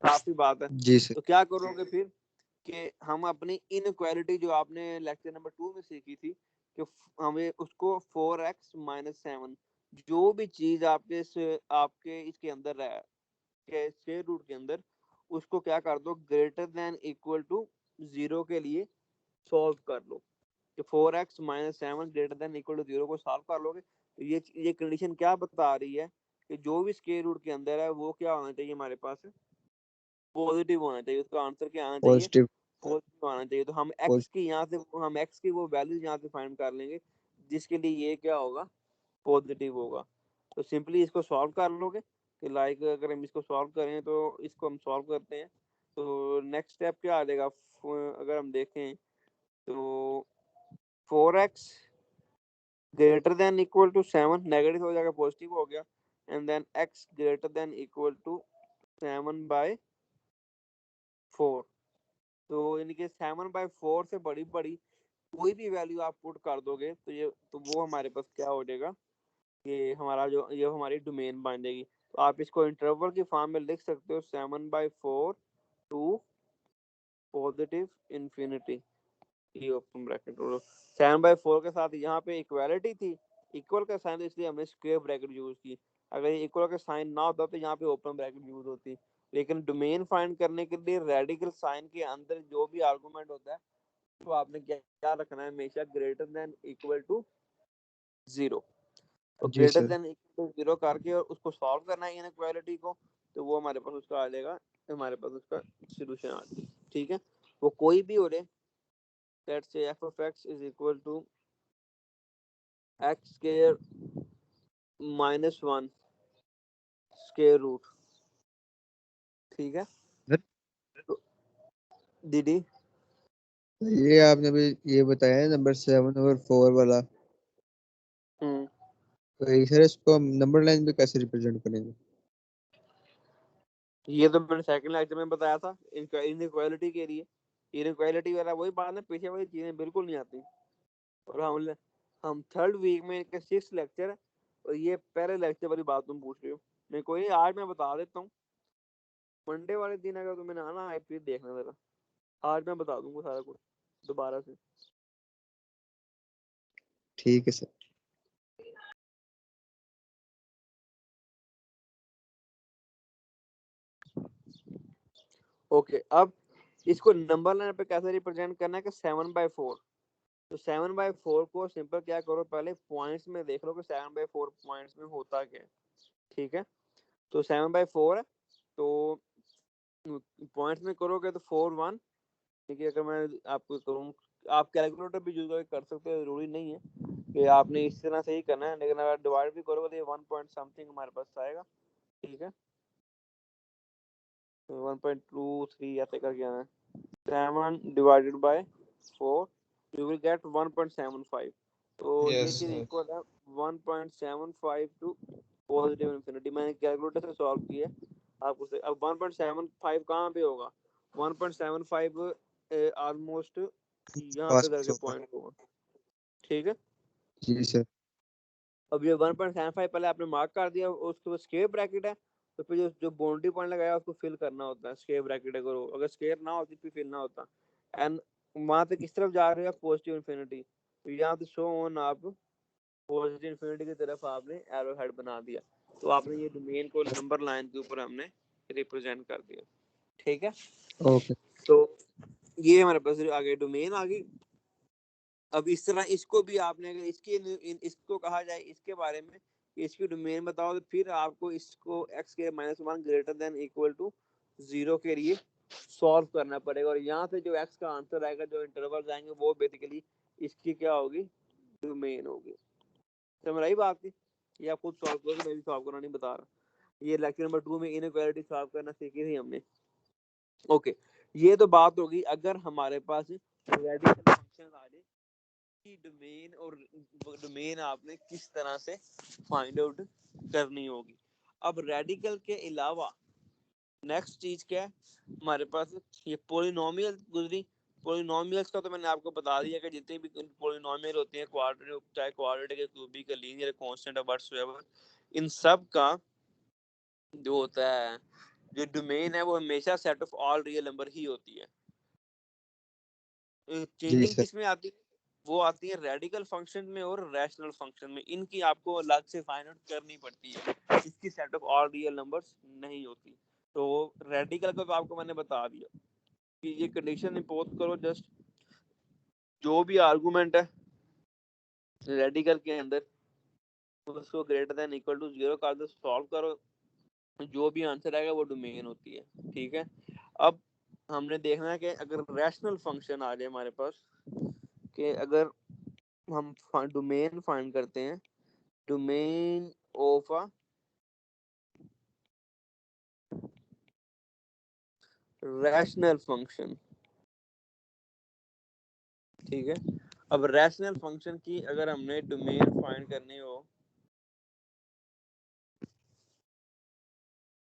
काफी बात है। जी सर। तो क्या करोगे फिर कि हम अपनी इनइक्वालिटी जो आपने लेक्चर नंबर 2 में सीखी थी कि हमें उसको 4x - 7 जो भी चीज आपके इसके अंदर है, के स्क्वायर रूट के अंदर, उसको क्या कर दो, ग्रेटर देन इक्वल टू 0 के लिए सॉल्व कर लो। कि 4x minus 7 greater than equal to 0 को सॉल्व कर लोगे तो ये कंडीशन क्या बता रही है कि जो भी स्क्वायर रूट के अंदर है वो क्या होना चाहिए, हमारे पास पॉजिटिव होना चाहिए। उसका आंसर क्या आना चाहिए, पॉजिटिव पॉजिटिव आना चाहिए। तो हम x की यहाँ से हम x की वो वैल्यूज यहाँ से फाइंड कर लेंगे जिसके लिए ये क्या होगा, पॉजिटिव होगा। तो सिंपली इसको सॉल्व कर लोगे कि लाइक अगर हम इसको सॉल्व करें तो इसको हम सॉल्व करते हैं तो नेक्स्ट स्टेप क्या आ जाएगा, अगर हम देखें तो 4x greater than equal to 7 negative हो जाएगा, पॉजिटिव हो गया, and then x greater than equal to 7/4। तो यानी कि 7/4 से बड़ी बड़ी कोई भी वैल्यू आप पुट कर दोगे तो वो हमारे पास क्या हो जाएगा, ये हमारा जो ये हमारी डोमेन बन जाएगी। तो आप इसको इंटरवल की फॉर्म में लिख सकते हो 7/4 टू पॉजिटिव इंफिनिटी, ये ओपन ब्रैकेट। 7/4 के साथ यहाँ पे इक्वालिटी थी, इक्वल का साइन, तो इसलिए हमने स्क्वायर ब्रैकेट यूज की। अगर ये इक्वल का साइन ना होता तो यहाँ पे ओपन ब्रैकेट यूज होती। लेकिन डोमेन फाइंड करने के लिए रेडिकल साइन के अंदर जो भी आर्गुमेंट होता है तो आपने क्या रखना है, हमेशा ग्रेटर देन इक्वल टू 0। तो जी greater sir. Then equal to 0 करके और उसको सॉल्व करना है इनइक्वालिटी को, तो वो हमारे पास उसका आ जाएगा, हमारे पास उसका सोल्यूशन आ जाएगा। ठीक है, वो कोई भी हो रहे, let's say f of x is equal to x square minus 1 square root। ठीक है, सर तो दीदी ये आपने अभी ये बताया है नंबर 7 और 4 वाला, तो सर इसको हम नंबर लाइन पे कैसे रिप्रेजेंट करेंगे? ये तो मैंने सेकंड लेक्चर में बताया था इनइक्वालिटी के लिए। इनइक्वालिटी वाला वही बात है, पीछे वाली चीजें बिल्कुल नहीं आती। और हम थर्ड वीक में इनके 6 लेक्चर है और ये पहले लेक्चर वाली बात तुम पूछ रहे हो। मैं कोई नहीं, आज मैं बता देता हूँ। मंडे वाले दिन अगर तुम्हें आना है फिर देखना जरा, आज मैं बता दूंगा सारा कुछ दोबारा से। ठीक है सर। ओके, अब इसको नंबर लाइन पे कैसे रिप्रेजेंट करना है कि 7/4। तो 7/4 को सिंपल क्या करो, पहले पॉइंट्स में देख लो कि 7/4 पॉइंट्स में होता क्या है। ठीक है, तो 7/4 है तो पॉइंट्स में करोगे तो 4 1। ठीक है, अगर मैं आपको करूँ, आप कैलकुलेटर भी यूज कर सकते हो, जरूरी नहीं है कि आपने इस तरह से ही करना है, लेकिन अगर डिवाइड भी करोगे तो ये 1 पॉइंट समथिंग हमारे पास आएगा। ठीक है, 1.23 ऐसे करके आना है। 7 divided by 4 you will gate 1.75। तो ये यस चीज इक्वल है 1.75 टू पॉजिटिव इंफिनिटी। मैंने कैलकुलेटर से सॉल्व किया है आपको से। अब 1.75 कहाँ पे होगा, 1.75 ऑलमोस्ट यहाँ पे पास करके होगा। पॉइंट होगा। ठीक है, जी सर। अब ये 1.75 पहले आपने मार्क कर दिया, उसके बाद स्क्वायर ब्रैकेट है, तो फिर जो बाउंड्री पॉइंट लगाया उसको फिल करना होता है स्क्वायर ब्रैकेट। अगर स्क्वायर ना होती फिर फिल ना होता। एंड वहां पे किस तरफ जा रहे हो, पॉजिटिव इन्फिनिटी, तो यहाँ पे शो ऑन आप पॉजिटिव इन्फिनिटी की तरफ आपने एरो हेड बना दिया। तो आपने ये डोमेन को नंबर लाइन के ऊपर हमने रिप्रेजेंट कर दिया। ठीक है, ओके। तो ये हमारे पास आगे डोमेन आ गई। अब इस तरह इसको भी आपने अगर इसको कहा जाए इसके बारे में कि इसकी डोमेन बताओ, तो फिर आपको इसको x के -1 ग्रेटर देन इक्वल टू 0 के लिए सॉल्व करना पड़ेगा। और यहाँ से जो x का आंसर आएगा, जो इंटरवल आएंगे, वो बेसिकली इसकी क्या होगी, डोमेन होगी। समझ आई बात की? ये आप खुद सॉल्व करोगे, मैं भी सॉल्व करना नहीं बता रहा। ये लेक्चर नंबर 2 में इनइक्वालिटी सॉल्व करना सीखी थी हमने। ओके, ये तो बात होगी अगर हमारे पास रेडिकल फंक्शन आ जाए की डोमेन, और डोमेन आपने किस तरह से फाइंड आउट करनी होगी। अब रेडिकल के अलावा नेक्स्ट चीज क्या है हमारे पास, ये पॉलिनोमियल गुजरी। पॉलिनोमियल्स का तो मैंने आपको बता दिया कि जितने भी पॉलिनोमियल होते हैं, क्वाड्रेटिक, चाहे क्वाड्रेटिक है, क्यूबिक है, लीनियर, कांस्टेंट है, व्हाटसोएवर, इन सब का जो होता है, जो डोमेन है, वो हमेशा set of all real number ही होती है। जी चेंजिंग सर। किस में आती है, वो आती है रेडिकल फंक्शन में और रैशनल फंक्शन में। इनकी आपको अलग से फाइंड आउट करनी पड़ती है, इसकी set of all real numbers नहीं होती। तो रेडिकल का तो आपको मैंने बता दिया कि ये कंडीशन इंपोज करो, जस्ट जो भी आर्गुमेंट है रेडिकल के अंदर उसको ग्रेटर देन इक्वल टू 0 कर दो, सॉल्व करो, जो भी आंसर आएगा वो डोमेन होती है। ठीक है, अब हमने देखना है कि अगर रैशनल फंक्शन आ जाए हमारे पास, कि अगर हम डोमेन फाइंड करते हैं, domain of a rational function. ठीक है, अब रैशनल फंक्शन की अगर हमने डोमेन फाइंड करनी हो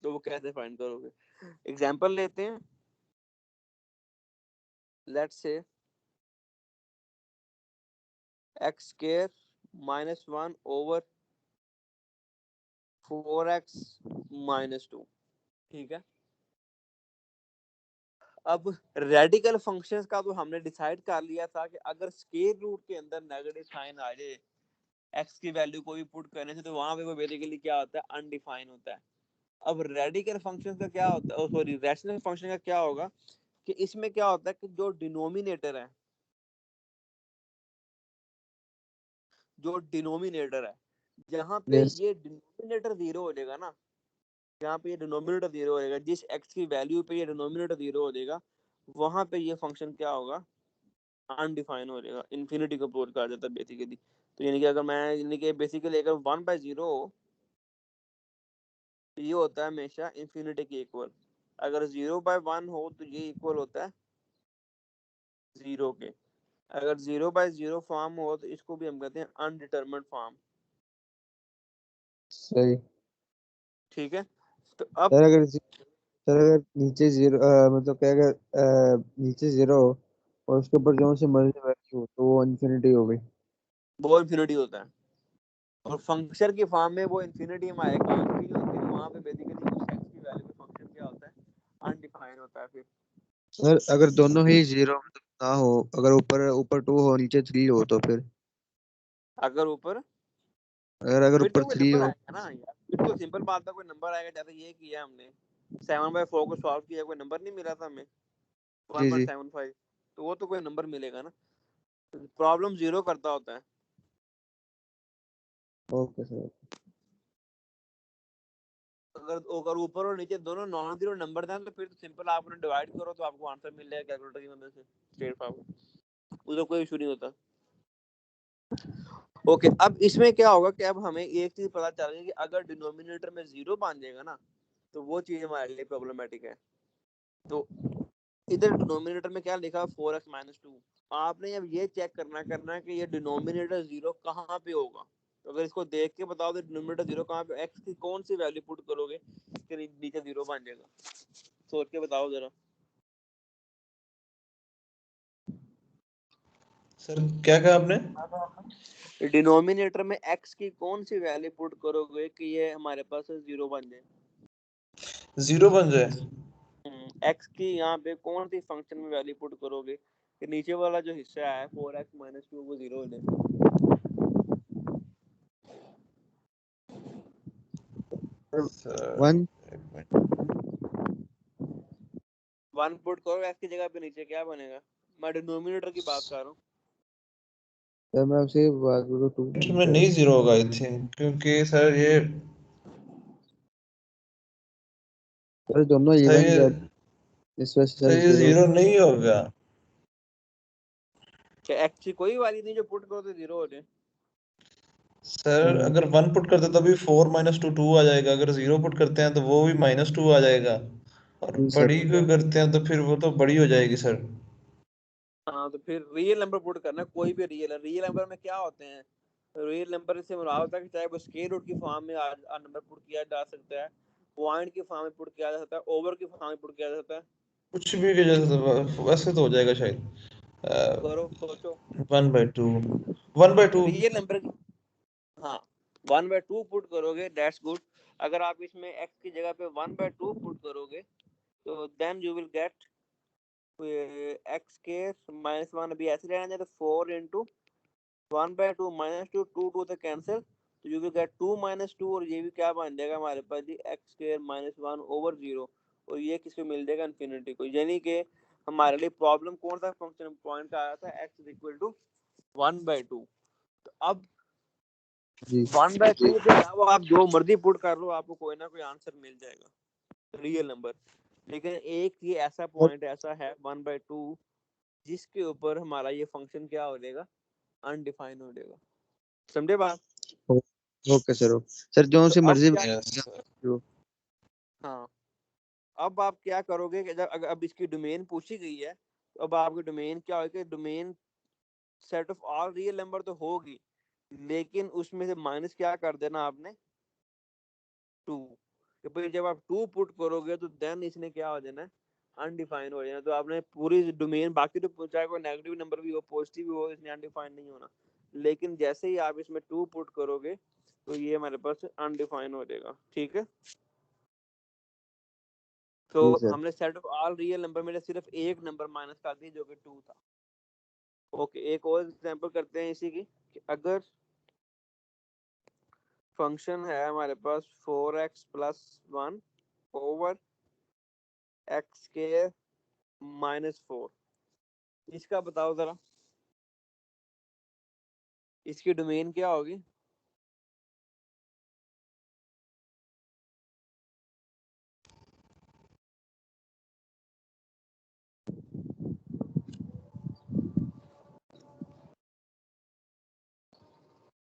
तो वो कैसे फाइंड करोगे? एग्जांपल लेते हैं, let's say x square minus 1 over 4x minus 2। ठीक है, अब रेडिकल फंक्शंस का तो हमने डिसाइड कर लिया था कि अगर स्क्वायर रूट के अंदर नेगेटिव साइन आ जाए x की वैल्यू को भी पुट करने से, तो वहां पे वो बेसिकली क्या होता है, अनडिफाइन होता है। अब रेडिकल फंक्शन का क्या होता है, सॉरी रैशनल फंक्शन का क्या होगा कि इसमें क्या होता है कि जो डिनोमिनेटर है, जहाँ पे यस ये डिनोमिनेटर 0 हो जाएगा ना, जहाँ पे ये डिनोमिनेटर 0 हो जाएगा, जिस x की वैल्यू पे ये डिनोमिनेटर 0 हो जाएगा, वहां पे ये फंक्शन क्या होगा, अनडिफाइन हो जाएगा, इन्फिनिटी को अप्रोच कहा जाता है बेसिकली। तो यानी कि अगर मैं, यानी कि बेसिकली अगर 1/0 हो तो ये होता है हमेशा इन्फिनिटी के इक्वल, अगर 0/1 हो तो ये इक्वल होता है 0 के, अगर 0/0 फॉर्म हो तो इसको भी हम कहते हैं अनडिटरमिन्ड फॉर्म। सही। ठीक है, तो अब सर अगर नीचे जीरो मतलब क्या, अगर नीचे जीरो हो और उसके ऊपर जो से मर्जी वैल्यू हो तो वो इन्फिनिटी हो गई। वो इन्फिनिटी होता है, और फंक्शन की फॉर्म में वो इन्फिनिटी हमारे काम की नहीं होती, वहां पे बेसिकली उस x की वैल्यू पे फंक्शन क्या होता है, अनडिफाइन होता है। फिर सर अगर दोनों ही जीरो मतलब ना हो, अगर ऊपर ऊपर 2 हो नीचे 3 हो तो फिर अगर ऊपर, अगर अगर फिर तो ऊपर कोई 3 नंबर हो। आएगा ना यार, फिर तो सिंपल बात है, कोई नंबर आएगा। जैसे ये किया हमने 7/4 को सॉल्व किया, कोई नंबर नहीं मिला था हमें जी जी 1.75, तो वो तो कोई नंबर मिलेगा ना, प्रॉब्लम जीरो करता होता है। Okay sir. अगर अगर ऊपर और नीचे दोनों नॉन जीरो नंबर दें तो फिर तो सिंपल आप उन्हें डिवाइड करो तो आपको आंसर मिल जाएगा कैलकुलेटर की मदद से, स्ट्रेट फॉरवर्ड, उसका कोई इशू नहीं होता। ओके, अब इसमें क्या होगा कि अब हमें एक चीज पता चल गई कि अगर डिनोमिनेटर में 0 बन जाएगा ना, तो वो चीज हमारे लिए प्रॉब्लमेटिक है। तो इधर डिनोमिनेटर में क्या लिखा, 4x माइनस 2, आपने अब ये चेक करना है कि ये डिनोमिनेटर 0 कहाँ पे होगा। तो अगर इसको देख के बताओ तो डिनोमिनेटर 0 कहाँ पे, x की कौन सी वैल्यू पुट करोगे इसके नीचे 0 बन जाएगा, सोच के बताओ जरा। सर क्या कहा आपने? डिनोमिनेटर में x की कौन सी वैल्यू पुट करोगे कि ये हमारे पास 0 बन जाए, 0 बन जाए? x की यहाँ पे कौन सी फंक्शन में वैल्यू पुट करोगे कि नीचे वाला जो हिस्सा है 4x माइनस 2 वो 0 हो जाए। सर 1 एक मिनट। 1 पुट करो x की जगह पे, नीचे क्या बनेगा, मैं डिनोमिनेटर की बात कर रहा हूँ। सर मैं आपसे बात करूँ 2 में नहीं 0 होगा आई थिंक, क्योंकि सर ये सर दोनों सर इवन ये है, इस वजह से सर सर ये 0। 0 नहीं होगा। कि x की कोई वैल्यू नहीं जो पुट करो तो 0 हो जाए। सर अगर 1 पुट करते तभी 4 माइनस 2 2 आ जाएगा, अगर 0 पुट करते हैं तो वो भी -2 आ जाएगा, और जी सर। बड़ी को करते हैं तो फिर वो तो बड़ी हो जाएगी सर। हाँ, तो फिर रियल नंबर पुट करना, कोई भी रियल नंबर में क्या होते हैं, रियल नंबर से मुराद होता है कि चाहे वो स्क्वायर रूट की फॉर्म में नंबर पुट किया जा सकता है, पॉइंट की फॉर्म में पुट किया जा सकता है, ओवर की फॉर्म में पुट किया जा सकता है। कुछ भी के जैसे वैसे तो हो जाएगा शायद। करो, सोचो। 1/2 1/2। रियल नंबर, हाँ 1/2 पुट करोगे, दैट्स गुड। अगर आप इसमें x की जगह पे 1/2 पुट करोगे तो then you will get x के -1, अभी ऐसे रहना चाहिए तो 4 इंटू 1/2 -2 2 2 से कैंसिल, तो यू विल गेट 2 -2 और ये भी क्या बन जाएगा हमारे पास जी x² -1 ओवर 0 और ये किसको मिल जाएगा इन्फिनिटी को। यानी कि हमारे लिए प्रॉब्लम कौन सा फंक्शन पॉइंट का आया था x = 1/2। तो अब जी 1/2 के अलावा आप जो मर्जी पुट कर लो आपको कोई ना कोई आंसर मिल जाएगा रियल नंबर। लेकिन एक ये ऐसा पॉइंट ऐसा है 1/2 जिसके ऊपर हमारा ये फंक्शन क्या हो जाएगा अनडिफाइन हो जाएगा। समझे बात? Okay sir. सर जो तो सी अब मर्जी क्या यस सर। जो हाँ अब आप क्या करोगे कि जब अब इसकी डोमेन पूछी गई है तो अब आपकी डोमेन क्या होगी, domain set of all real number तो होगी लेकिन उसमें से माइनस क्या कर देना आपने 2। तो फिर जब आप 2 पुट करोगे तो देन इसने क्या हो जाना है अनडिफाइन हो जाना। तो आपने पूरी डोमेन बाकी तो चाहे कोई नेगेटिव नंबर भी हो पॉजिटिव भी हो इसने अनडिफाइन नहीं होना। लेकिन जैसे ही आप इसमें 2 पुट करोगे तो ये हमारे पास अनडिफाइन हो जाएगा। ठीक है, तो जी सर। हमने set of all real number में सिर्फ एक नंबर माइनस कर दिया जो कि 2 था। ओके, एक और एग्जांपल करते हैं इसी की कि अगर फंक्शन है हमारे पास 4x + 1 ओवर x² -4, इसका बताओ जरा इसकी डोमेन क्या होगी।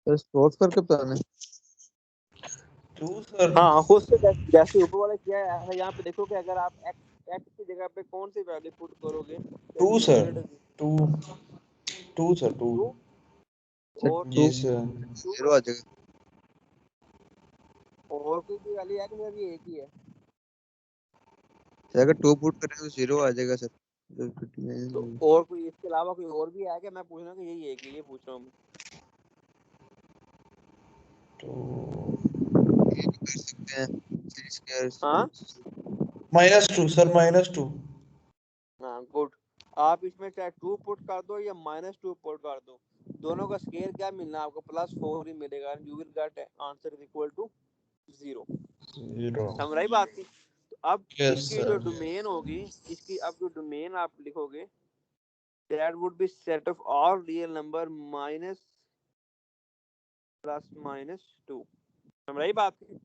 सर सॉल्व करके बताना है। 2 सर। हाँ खुद से जैसे ऊपर वाला किया है ऐसा यहाँ पे देखो कि अगर आप x की जगह पे कौन सी वैल्यू पुट करोगे तो 2 सर। Denominator 2 2 sir 2। 2 सर और जी 2 सर। 2 0 आ जाएगा। और कोई भी वैल्यू है कि सिर्फ ये एक ही है। सर अगर 2 पुट करेंगे तो 0 आ जाएगा सर। तो और कोई इसके अलावा कोई और भी है क्या, मैं पूछ रहा हूँ कि यही एक ही ये पूछ रहा हूँ। तो ये भी कर सकते हैं 3² हाँ -2 सर -2। हाँ गुड। आप इसमें चाहे 2 पुट कर दो या -2 पुट कर दो दोनों का स्केयर क्या मिलना है आपको +4 ही मिलेगा। You will get answer = 0। 0। समझ रही बात की? तो अब यस इसकी जो सर। डोमेन होगी इसकी अब जो डोमेन आप लिखोगे that would B set of all real number minus ±2। समझ रही बात की?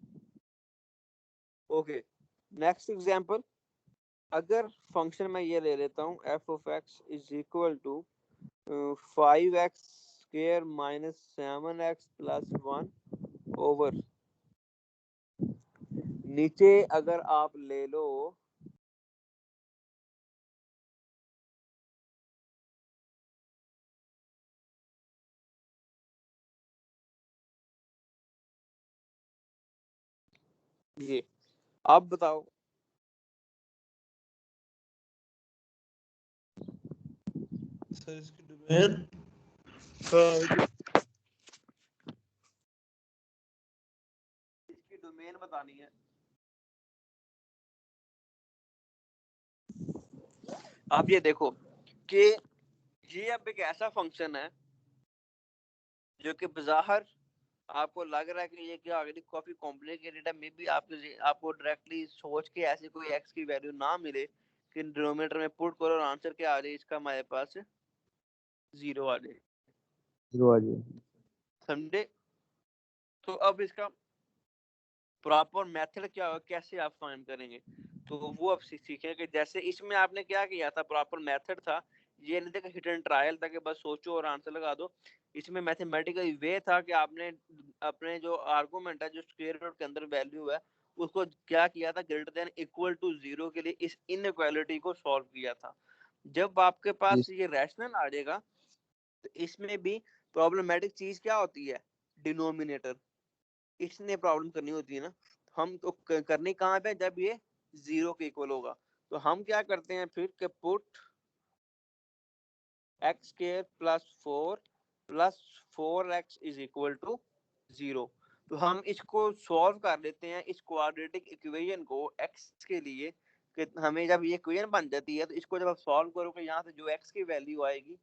Okay, next example. अगर फंक्शन मैं ये ले लेता हूँ f(x) = 5x² -7x + 1 ओवर, नीचे अगर आप ले लो ये, आप बताओ सर इसकी डोमेन इसकी डोमेन बतानी है। आप ये देखो कि ये अब एक ऐसा फंक्शन है जो कि बज़ाहिर आपको लग रहा है कि ये क्या आगे काफी कॉम्प्लिकेटेड है। मे बी आपको डायरेक्टली सोच के ऐसी कोई x की वैल्यू ना मिले कि डिनोमिनेटर में पुट करो और आंसर क्या आ जाए इसका हमारे पास 0 आ जाए। 0 आ जाएगा। समझे? तो अब इसका प्रॉपर मेथड क्या होगा, कैसे आप फाइंड करेंगे, तो वो अब सीखेंगे। जैसे इसमें आपने क्या किया था, प्रॉपर मेथड था, ये नहीं था कि हिट एंड ट्रायल था कि बस सोचो और आंसर लगा दो। इसमें मैथमेटिकल वे था कि आपने अपने जो आर्गुमेंट है जो स्क्वायर रूट के अंदर वैल्यू है उसको क्या किया था, >= 0 के लिए इस इनइक्वालिटी को सॉल्व किया था। जब आपके जी पास ये रैशनल आ जाएगा तो इसमें भी प्रॉब्लमेटिक चीज क्या होती है, डिनोमिनेटर। इसने प्रॉब्लम करनी होती है ना, हम तो करनी कहाँ पे, जब ये 0 के इक्वल होगा। तो हम क्या करते हैं फिर कि पुट x² +4 + 4x = 0। तो हम इसको सॉल्व कर लेते हैं इस क्वाड्रेटिक इक्वेशन को x के लिए कि हमें जब ये इक्वेशन बन जाती है तो इसको जब आप सॉल्व करोगे यहाँ से जो x की वैल्यू आएगी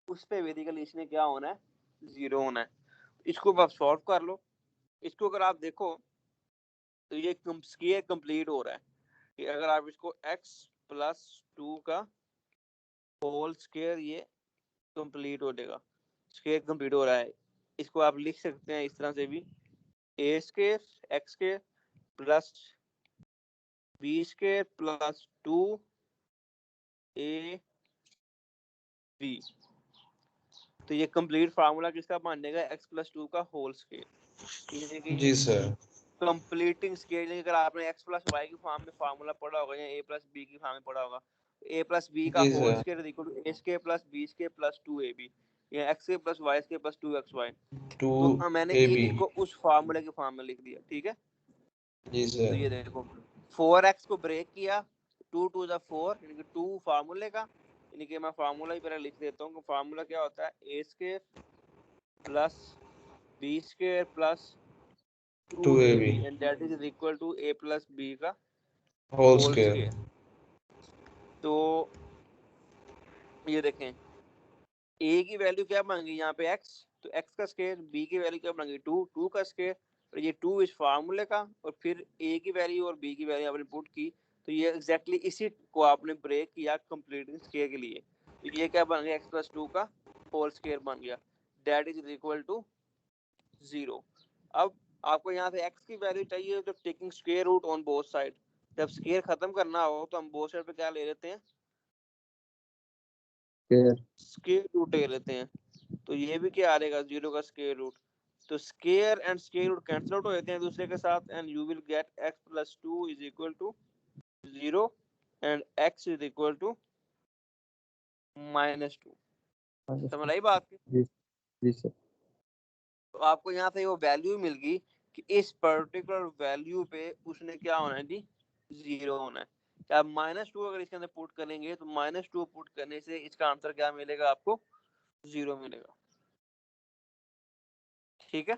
उस पे बेसिकली इसने क्या होना है 0 होना है। इसको आप सॉल्व कर लो। इसको अगर आप देखो तो ये स्क्वायर कंप्लीट हो रहा है कि अगर आप इसको x प्लस 2 का होल स्क्वायर ये कंप्लीट हो जाएगा, स्क्वायर कंप्लीट हो रहा है। इसको आप लिख सकते हैं इस तरह से भी, a square x square plus b square plus 2ab। तो ये कंप्लीट फार्मूला किसका बन जाएगा, x प्लस 2 का होल स्क्वायर। जी सर। कंप्लीटिंग स्केलिंग अगर आपने x प्लस वाई की फॉर्म में फार्मूला पढ़ा होगा या a प्लस बी की फॉर्म में पढ़ा होगा, a प्लस बी का जी whole sir. Square is equal to a square plus b square plus 2ab या x square plus y square plus 2xy। तो मैंने a 2ab। को उस फार्मूले के फॉर्म में लिख दिया, ठीक है। जी तो सर। ये देखो 4x को ब्रेक किया, 2 टू द 4 यानी कि 2 फार्मूले का, यानी कि मैं फार्मूला ही पहले लिख देता हूँ। फार्मूला क्या होता है, a square plus b square plus 2ab 2ab and that is equal to a plus b का होल होल स्क्वायर। स्क्वायर। तो ये देखें a की वैल्यू क्या बन गई यहाँ पे x, तो x का स्क्वायर, b की वैल्यू क्या बन गई 2, 2 का स्क्वायर, और ये 2 इस फार्मूले का, और फिर a की वैल्यू और b की वैल्यू आपने पुट की, तो ये एग्जैक्टली इसी को आपने ब्रेक किया कंप्लीटिंग स्क्वायर के लिए। तो ये क्या बन गया, x प्लस 2 का होल स्क्वायर बन गया, दैट इज इक्वल टू 0। अब आपको यहाँ से x की वैल्यू चाहिए तो taking square root on both side. जब स्क्वायर खत्म करना हो तो हम बोथ साइड पे क्या ले लेते हैं, स्क्वायर रूट ले लेते हैं। तो ये भी क्या आ जाएगा, 0 का स्क्वायर रूट। तो square and square root cancel out हो जाते हैं दूसरे के साथ, and you will get x plus 2 is equal to 0 and x is equal to -2। समझ आई बात की? जी सर। तो आपको यहाँ से वो वैल्यू मिल गई कि इस पर्टिकुलर वैल्यू पे उसने क्या होना है जी, 0 होना है। क्या आप -2 अगर इसके अंदर पुट करेंगे तो -2 पुट करने से इसका आंसर क्या मिलेगा, आपको 0 मिलेगा, ठीक है।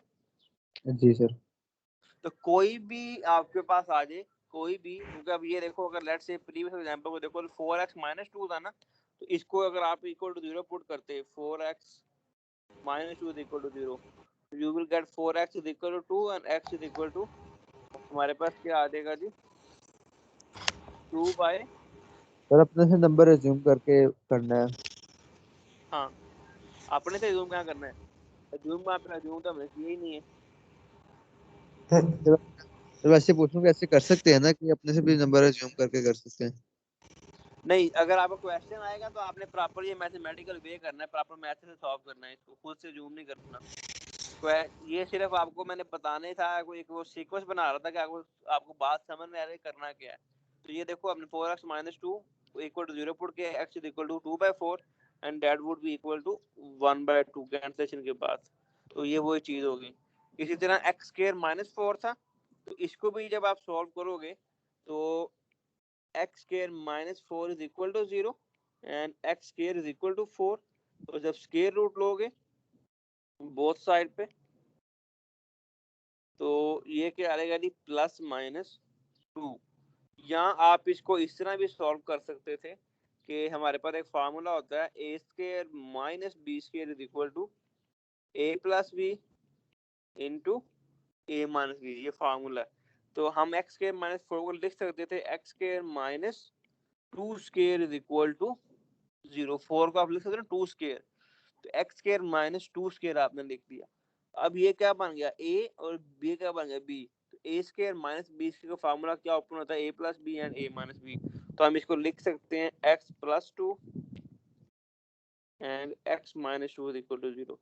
जी सर। तो कोई भी आपके पास आ जाए, कोई भी, क्योंकि अब ये देखो अगर लेट्स से प्रीवियस एग्जांपल को देखो, 4x -2 था ना, तो इसको अगर आप इक्वल टू 0 पुट करते, 4x -2 is equal to 0, you will get 4x is equal to 2 and x is equal to, हमारे पास क्या आ जाएगा जी, 2 बाय, सर अपने से नंबर एज्यूम करके करना है। हाँ अपने से एज्यूम क्या करना है, एज्यूम आप एज्यूम तो हमने किया ही नहीं है। तो वैसे पूछूं कैसे कर सकते हैं ना कि अपने से भी नंबर एज्यूम करके कर सकते हैं। नहीं, अगर आपको क्वेश्चन आएगा तो आपने प्रॉपर ये मैथमेटिकल वे करना है, प्रॉपर मैथ से सॉल्व करना है, इसको खुद से जूम नहीं करना। ये सिर्फ आपको मैंने बताने था, कोई एक वो सीक्वेंस बना रहा था कि आपको बात समझ में आ रही है करना क्या है। तो ये देखो आपने 4x -2 इक्वल टू 0 पुट किया, x is equal to 2/4 and that would be equal to 1/2 cancellation के बाद। तो ये वही चीज होगी। इसी तरह x स्क्वायर -4 था, तो इसको भी जब आप सॉल्व करोगे तो x square -4 is equal to 0 and x square is equal to 4। तो जब स्क्वायर रूट लोगे बोथ साइड पे तो ये क्या आएगा जी, +-2। यहाँ आप इसको इस तरह भी सॉल्व कर सकते थे कि हमारे पास एक फार्मूला होता है a square minus B square is equal to a plus B into a minus B, ये फार्मूला है। तो हम x स्क्वायर -4 को लिख सकते थे x square -2 square is equal to 0। 4 को आप लिख सकते हैं 2 स्क्वायर, तो x स्क्वायर -2 स्क्वायर आपने लिख दिया। अब ये क्या बन गया, a और b क्या बन गया, b। तो a square minus B square का फार्मूला क्या ओपन होता है, a plus B and a minus B. तो हम इसको लिख सकते हैं x plus 2 and x minus 2 is equal to 0।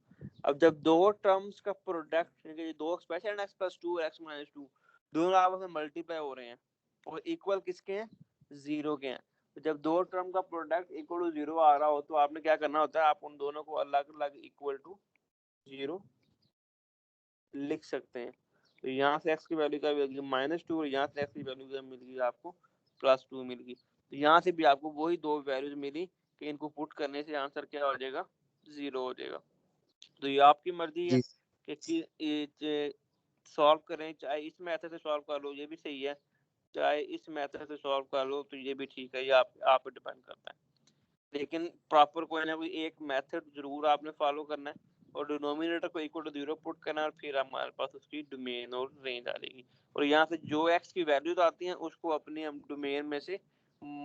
अब जब दो टर्म्स का प्रोडक्ट, यानी दो एक्सप्रेशन x प्लस 2 और x माइनस 2 दोनों आपस में मल्टीप्लाई हो रहे हैं और इक्वल किसके हैं, 0 के हैं। तो जब दो टर्म का प्रोडक्ट इक्वल टू 0 आ रहा हो तो आपने क्या करना होता है, आप उन दोनों को अलग अलग इक्वल टू 0 लिख सकते हैं। तो यहाँ से x की वैल्यू क्या मिल गई, -2, और यहाँ से x की वैल्यू क्या मिल गई आपको, +2 मिल गई। तो यहाँ से भी आपको वही दो वैल्यूज मिली कि इनको पुट करने से आंसर क्या हो जाएगा, 0 हो जाएगा। तो ये आपकी मर्जी है कि सॉल्व करें, चाहे इस मेथड से सॉल्व कर लो ये भी सही है, चाहे इस मेथड से सॉल्व कर लो तो ये भी ठीक है, ये आप पे डिपेंड करता है। लेकिन प्रॉपर कोई ना कोई एक मेथड जरूर आपने फॉलो करना है और डिनोमिनेटर को इक्वल टू 0 पुट करना और फिर हमारे पास उसकी डोमेन और रेंज आ जाएगी और यहाँ से जो x की वैल्यूज आती हैं उसको अपने हम डोमेन में से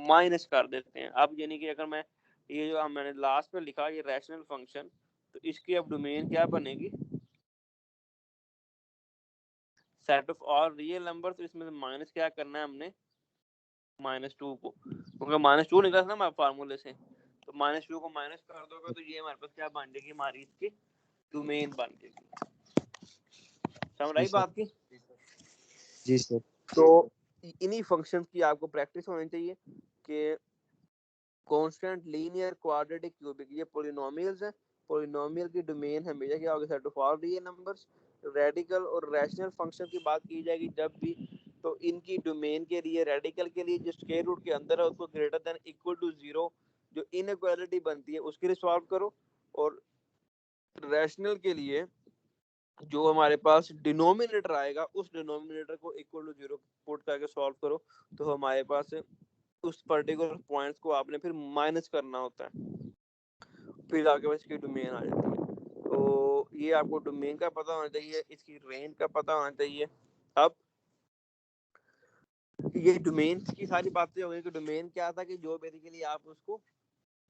माइनस कर देते हैं। अब यानी कि अगर मैं ये जो मैंने लास्ट में लिखा ये रैशनल फंक्शन, तो इसकी अब डोमेन क्या बनेगी, set of all real number. तो इसमें माइनस क्या करना है हमने, -2 को, क्योंकि -2 निकला था ना हमारे फार्मूले से, तो -2 को माइनस कर दोगे तो ये हमारे पास क्या बन जाएगी, हमारी इसकी डोमेन बन जाएगी। समझ आई बात की? जी सर। तो इन्हीं फंक्शंस की आपको प्रैक्टिस होनी चाहिए कि कांस्टेंट, लीनियर, क्वाड्रेटिक, क्यूबिक, ये पॉलिनोमियल्स हैं। पॉलिनोमियल की डोमेन हमेशा क्या होगी, set of all real numbers. Radical और रैशनल फंक्शन की बात की जाएगी जब भी, तो इनकी डोमेन के लिए, रेडिकल के लिए जो स्क्वायर रूट के अंदर है उसको ग्रेटर देन इक्वल टू 0 जो इनइक्वालिटी बनती है उसके लिए सॉल्व करो, और रैशनल के लिए जो हमारे पास डिनोमिनेटर आएगा उस डिनोमिनेटर को इक्वल टू 0 पुट करके सॉल्व करो, तो हमारे पास उस पर्टिकुलर पॉइंट्स को आपने फिर माइनस करना होता है, फिर आपके पास इसकी डोमेन आ जाती है। तो ये आपको डोमेन का पता होना चाहिए, इसकी रेंज का पता होना चाहिए। अब ये डोमेन की सारी बातें हो गई कि डोमेन क्या था, कि जो बेसिकली आप उसको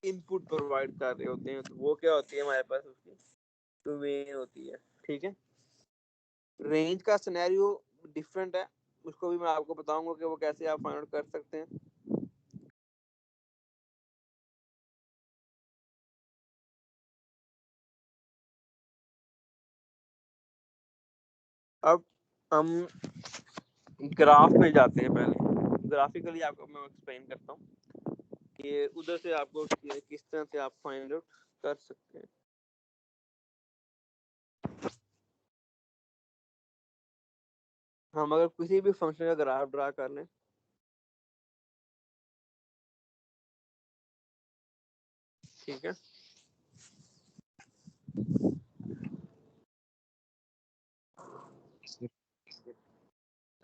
इनपुट प्रोवाइड कर रहे होते हैं, तो वो क्या होती है हमारे पास, उसकी डोमेन होती है। ठीक है, रेंज का सिनेरियो डिफरेंट है, उसको भी मैं आपको बताऊंगा कि वो कैसे आप फाइंड आउट कर सकते हैं। अब हम ग्राफ में जाते हैं। पहले ग्राफिकली आपको मैं एक्सप्लेन करता हूँ कि उधर से आपको किस तरह से आप फाइंड आउट कर सकते हैं। हम अगर किसी भी फंक्शन का ग्राफ ड्रा कर लें, ठीक है,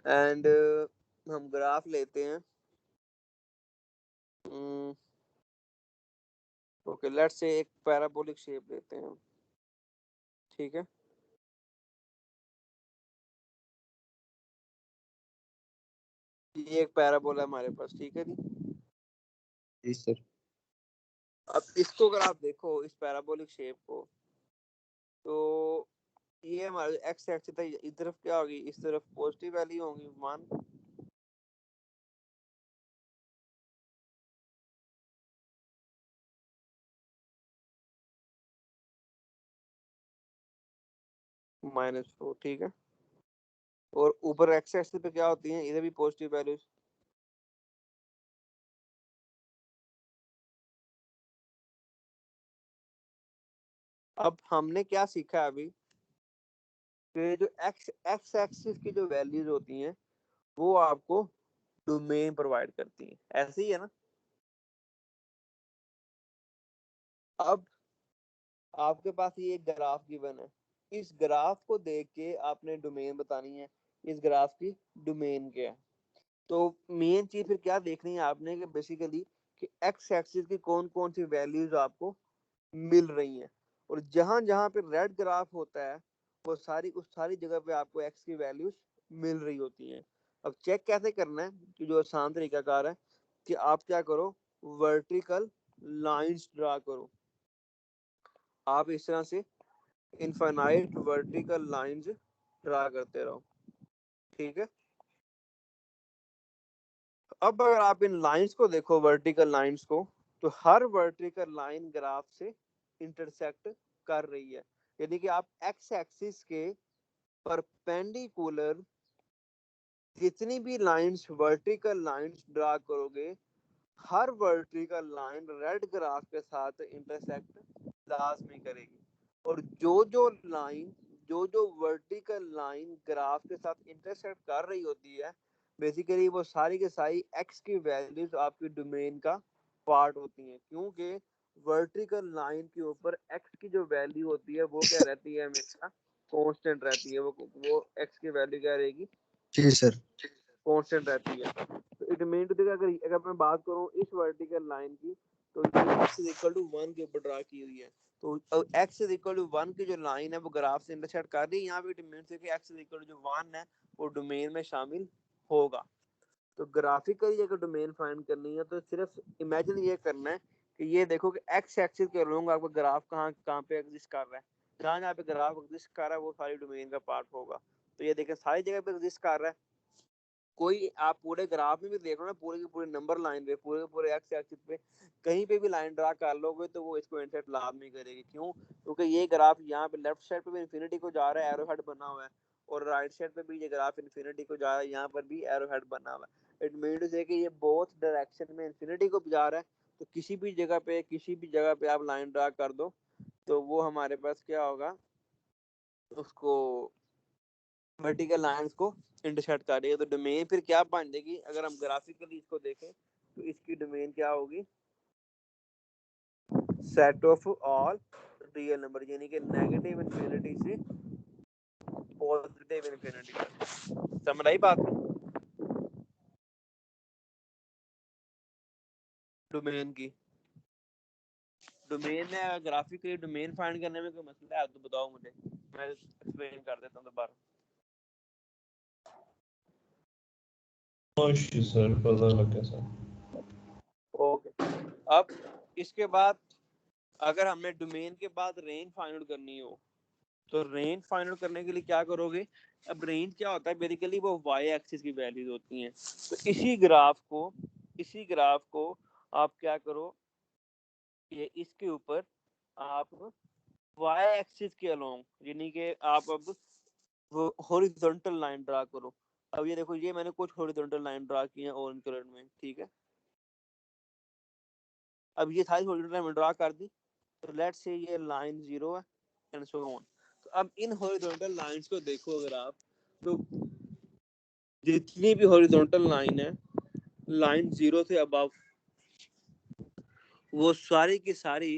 एंड हम ग्राफ लेते हैं, ओके लेट्स से एक पैराबोलिक शेप लेते हैं, ठीक है, ये एक पैराबोला हमारे पास, ठीक है जी। जी सर। अब इसको अगर आप देखो इस पैराबोलिक शेप को, तो ये हमारे एक्स एक्सिस था, इस तरफ क्या होगी, इस तरफ पॉजिटिव वैल्यू होगी 1, -4, ठीक है, और ऊपर एक्स एक्सिस पे क्या होती है, इधर भी पॉजिटिव वैल्यूज। अब हमने क्या सीखा है अभी, कि जो एक्स एक्स एक्सिस की जो वैल्यूज होती हैं वो आपको डोमेन प्रोवाइड करती हैं, ऐसे ही है ना। अब आपके पास ये एक ग्राफ गिवन है, इस ग्राफ को देख के आपने डोमेन बतानी है, इस ग्राफ की डोमेन क्या है। तो मेन चीज फिर क्या देखनी है आपने, कि बेसिकली कि एक्स एक्सिस की कौन कौन सी वैल्यूज आपको मिल रही हैं, और जहां जहां पे रेड ग्राफ होता है वो सारी उस सारी जगह पे आपको एक्स की वैल्यूज मिल रही होती हैं। अब चेक कैसे करना है, कि जो आसान तरीकाकार है कि आप क्या करो, वर्टिकल लाइंस ड्रा करो। आप इस तरह से इनफाइनाइट वर्टिकल लाइंस ड्रा करते रहो, ठीक है। अब अगर आप इन लाइंस को देखो, वर्टिकल लाइंस को, तो हर वर्टिकल लाइन ग्राफ से इंटरसेक्ट कर रही है, यानी कि आप एक्स एक्सिस के परपेंडिकुलर जितनी भी लाइंस वर्टिकल लाइंस ड्रा करोगे, हर वर्टिकल लाइन रेड ग्राफ के साथ इंटरसेक्ट लाजमी करेगी, और जो जो वर्टिकल लाइन ग्राफ के साथ इंटरसेक्ट कर रही होती है, बेसिकली वो सारी के सारी एक्स की वैल्यूज आपकी डोमेन का पार्ट होती हैं, क्योंकि वर्टिकल लाइन के ऊपर एक्स की जो वैल्यू होती है वो क्या रहती है, हमेशा कांस्टेंट रहती है। वो एक्स की वैल्यू क्या रहेगी, जी सर। कांस्टेंट रहती है। तो इट मीन टू अगर मैं बात करूं इस वर्टिकल लाइन की, तो ये x इज इक्वल टू 1 के ऊपर ड्रा की हुई है। तो x इज इक्वल टू 1 की जो लाइन है वो ग्राफ से इंटरसेक्ट कर रही है। यहाँ पे डोमेन से कि x इज इक्वल टू जो 1 है वो डोमेन में शामिल होगा। तो ग्राफिकली अगर डोमेन फाइंड करनी है तो सिर्फ इमेजिन ये करना है कि ये देखो कि x एक्सिस के अलोंग आपका ग्राफ कहाँ पे एग्जिस्ट कर रहा है। जहाँ पे ग्राफ एग्जिस्ट कर रहा है वो सारी डोमेन का पार्ट होगा। तो ये देखें सारी जगह पे एग्जिस्ट कर रहा है। कोई आप पूरे ग्राफ में भी देख लो ना, पूरे के पूरे नंबर लाइन पे पूरे एक्स एक्सिस पे कहीं पे भी लाइन ड्रा कर लोगे तो वो इसको इंटरसेक्ट लाजमी करेगी। क्यों? क्योंकि ये ग्राफ यहाँ पे लेफ्ट साइड पे भी इन्फिनिटी को जा रहा है, एरो हेड बना हुआ है, और राइट साइड पे भी ये ग्राफ इन्फिनिटी को जा रहा है, यहाँ पर भी एरो हेड बना हुआ है। इट मीन टू से कि ये बोथ डायरेक्शन में इन्फिनिटी को जा रहा है। तो किसी भी जगह पे आप लाइन ड्रा कर दो तो वो हमारे पास क्या होगा, उसको वर्टिकल लाइंस को इंटरसेक्ट कर रही है। तो डोमेन फिर क्या बन जाएगी, अगर हम ग्राफिकली इसको देखें तो इसकी डोमेन क्या होगी, set of all real number, यानी कि नेगेटिव इन्फिनिटी से पॉजिटिव इन्फिनिटी तक। समझ आई बात? डोमेन की डोमेन में ग्राफिकली डोमेन फाइंड करने में कोई मसला है तो बताओ मुझे, मैं एक्सप्लेन कर देता हूँ दोबारा। सर पता लग गया सर। ओके, अब इसके बाद अगर हमने डोमेन के बाद रेंज फाइंड आउट करनी हो तो रेंज फाइंड आउट करने के लिए क्या करोगे। अब रेंज क्या होता है, बेसिकली वो वाई एक्सिस की वैल्यूज होती हैं। तो इसी ग्राफ को आप क्या करो, ये इसके ऊपर आप वाई एक्सिस के अलोंग, यानी कि आप अब वो हॉरिजॉन्टल लाइन ड्रा करो। अब ये देखो, ये मैंने कुछ हॉरिजॉन्टल लाइन ड्रा की है ऑरेंज कलर में, ठीक है। अब ये सारी हॉरिजॉन्टल लाइन ड्रा कर दी, तो लेट्स से ये लाइन 0 है एंड सो ऑन। तो अब इन हॉरिजॉन्टल लाइंस को देखो अगर आप, तो जितनी भी हॉरिजॉन्टल लाइन है, लाइन 0 से अबव, वो सारी की सारी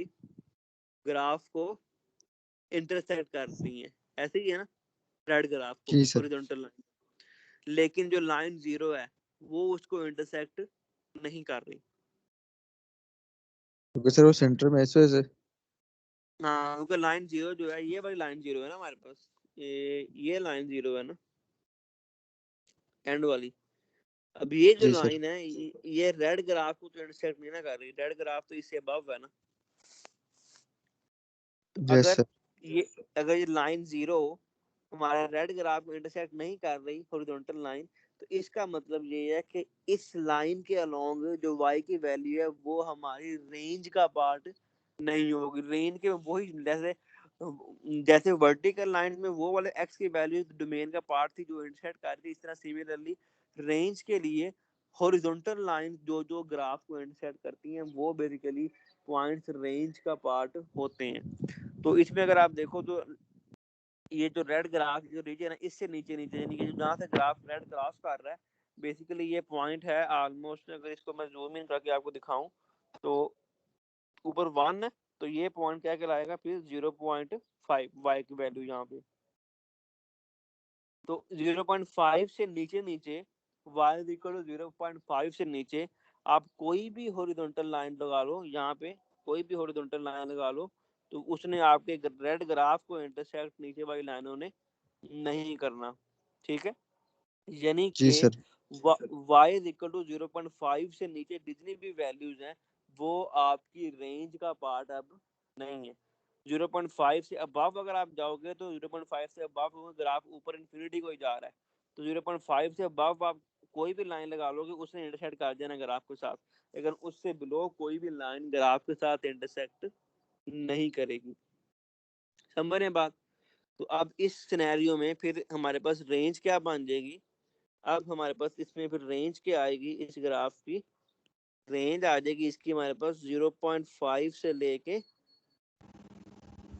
ग्राफ को इंटरसेक्ट करती हैं। ऐसे ही है ना, रेड ग्राफ को जी सर। हॉरिजॉन्टल लाइन, लेकिन जो लाइन 0 है वो उसको इंटरसेक्ट नहीं कर रही। क्योंकि सर वो सेंटर में ऐसे ऐसे। हाँ, क्योंकि लाइन 0 जो है, ये वाली लाइन 0 है ना हमारे पास, ये लाइन 0 है ना, एंड वाली। अब ये जो जी सर। लाइन है ये रेड ग्राफ को तो इंटरसेक्ट नहीं ना कर रही, रेड ग्राफ तो इससे अबव है ना। तो यस सर। अगर ये लाइन 0 हमारा रेड ग्राफ को इंटरसेक्ट नहीं कर रही, हॉरिजॉन्टल लाइन, तो इसका मतलब ये है कि इस लाइन के अलोंग जो y की वैल्यू है वो हमारी रेंज का पार्ट नहीं होगी। रेंज के वही जैसे वर्टिकल लाइन में वो वाले x की वैल्यू डोमेन का पार्ट थी जो इंटरसेक्ट कर रही थी, इस तरह सिमिलरली रेंज के लिए हॉरिजॉन्टल लाइन जो जो ग्राफ को इंटरसेक्ट करती हैं वो बेसिकली पॉइंट्स रेंज का पार्ट होते हैं। तो इसमें अगर आप देखो तो ये जो रेड ग्राफ जो रीजन है इससे नीचे नीचे, यानी कि जहाँ से ग्राफ रेड क्रॉस कर रहा है, बेसिकली ये पॉइंट है ऑलमोस्ट, अगर इसको मैं जूम इन करके आपको दिखाऊं तो ऊपर 1 है, तो ये पॉइंट क्या कहलाएगा फिर 0.5 वाई की वैल्यू यहाँ पे। तो 0.5 से नीचे नीचे y इज इक्वल टू 0.5 से नीचे आप कोई भी हॉरिजॉन्टल लाइन लगा लो, यहाँ पे कोई भी हॉरिजॉन्टल लाइन लगा लो, तो उसने आपके रेड ग्राफ को इंटरसेक्ट नीचे वाली लाइनों ने नहीं करना, ठीक है। यानी जी कि sir. y is equal to 0.5 से नीचे जितनी भी वैल्यूज हैं वो आपकी रेंज का पार्ट अब नहीं है। 0.5 से अबव अगर आप जाओगे तो 0.5 से अबव ग्राफ ऊपर इन्फिनिटी को ही जा रहा है, तो 0.5 से अबव आप कोई भी लाइन लगा लोगे उसने इंटरसेक्ट कर देना ग्राफ के साथ, लेकिन उससे बिलो कोई भी लाइन ग्राफ के साथ इंटरसेक्ट नहीं करेगी। समझ रहे हैं बात? तो अब इस सिनेरियो में फिर हमारे पास रेंज क्या बन जाएगी, अब हमारे पास इसमें फिर रेंज क्या आएगी, इस ग्राफ की रेंज आ जाएगी इसकी हमारे पास 0.5 से लेके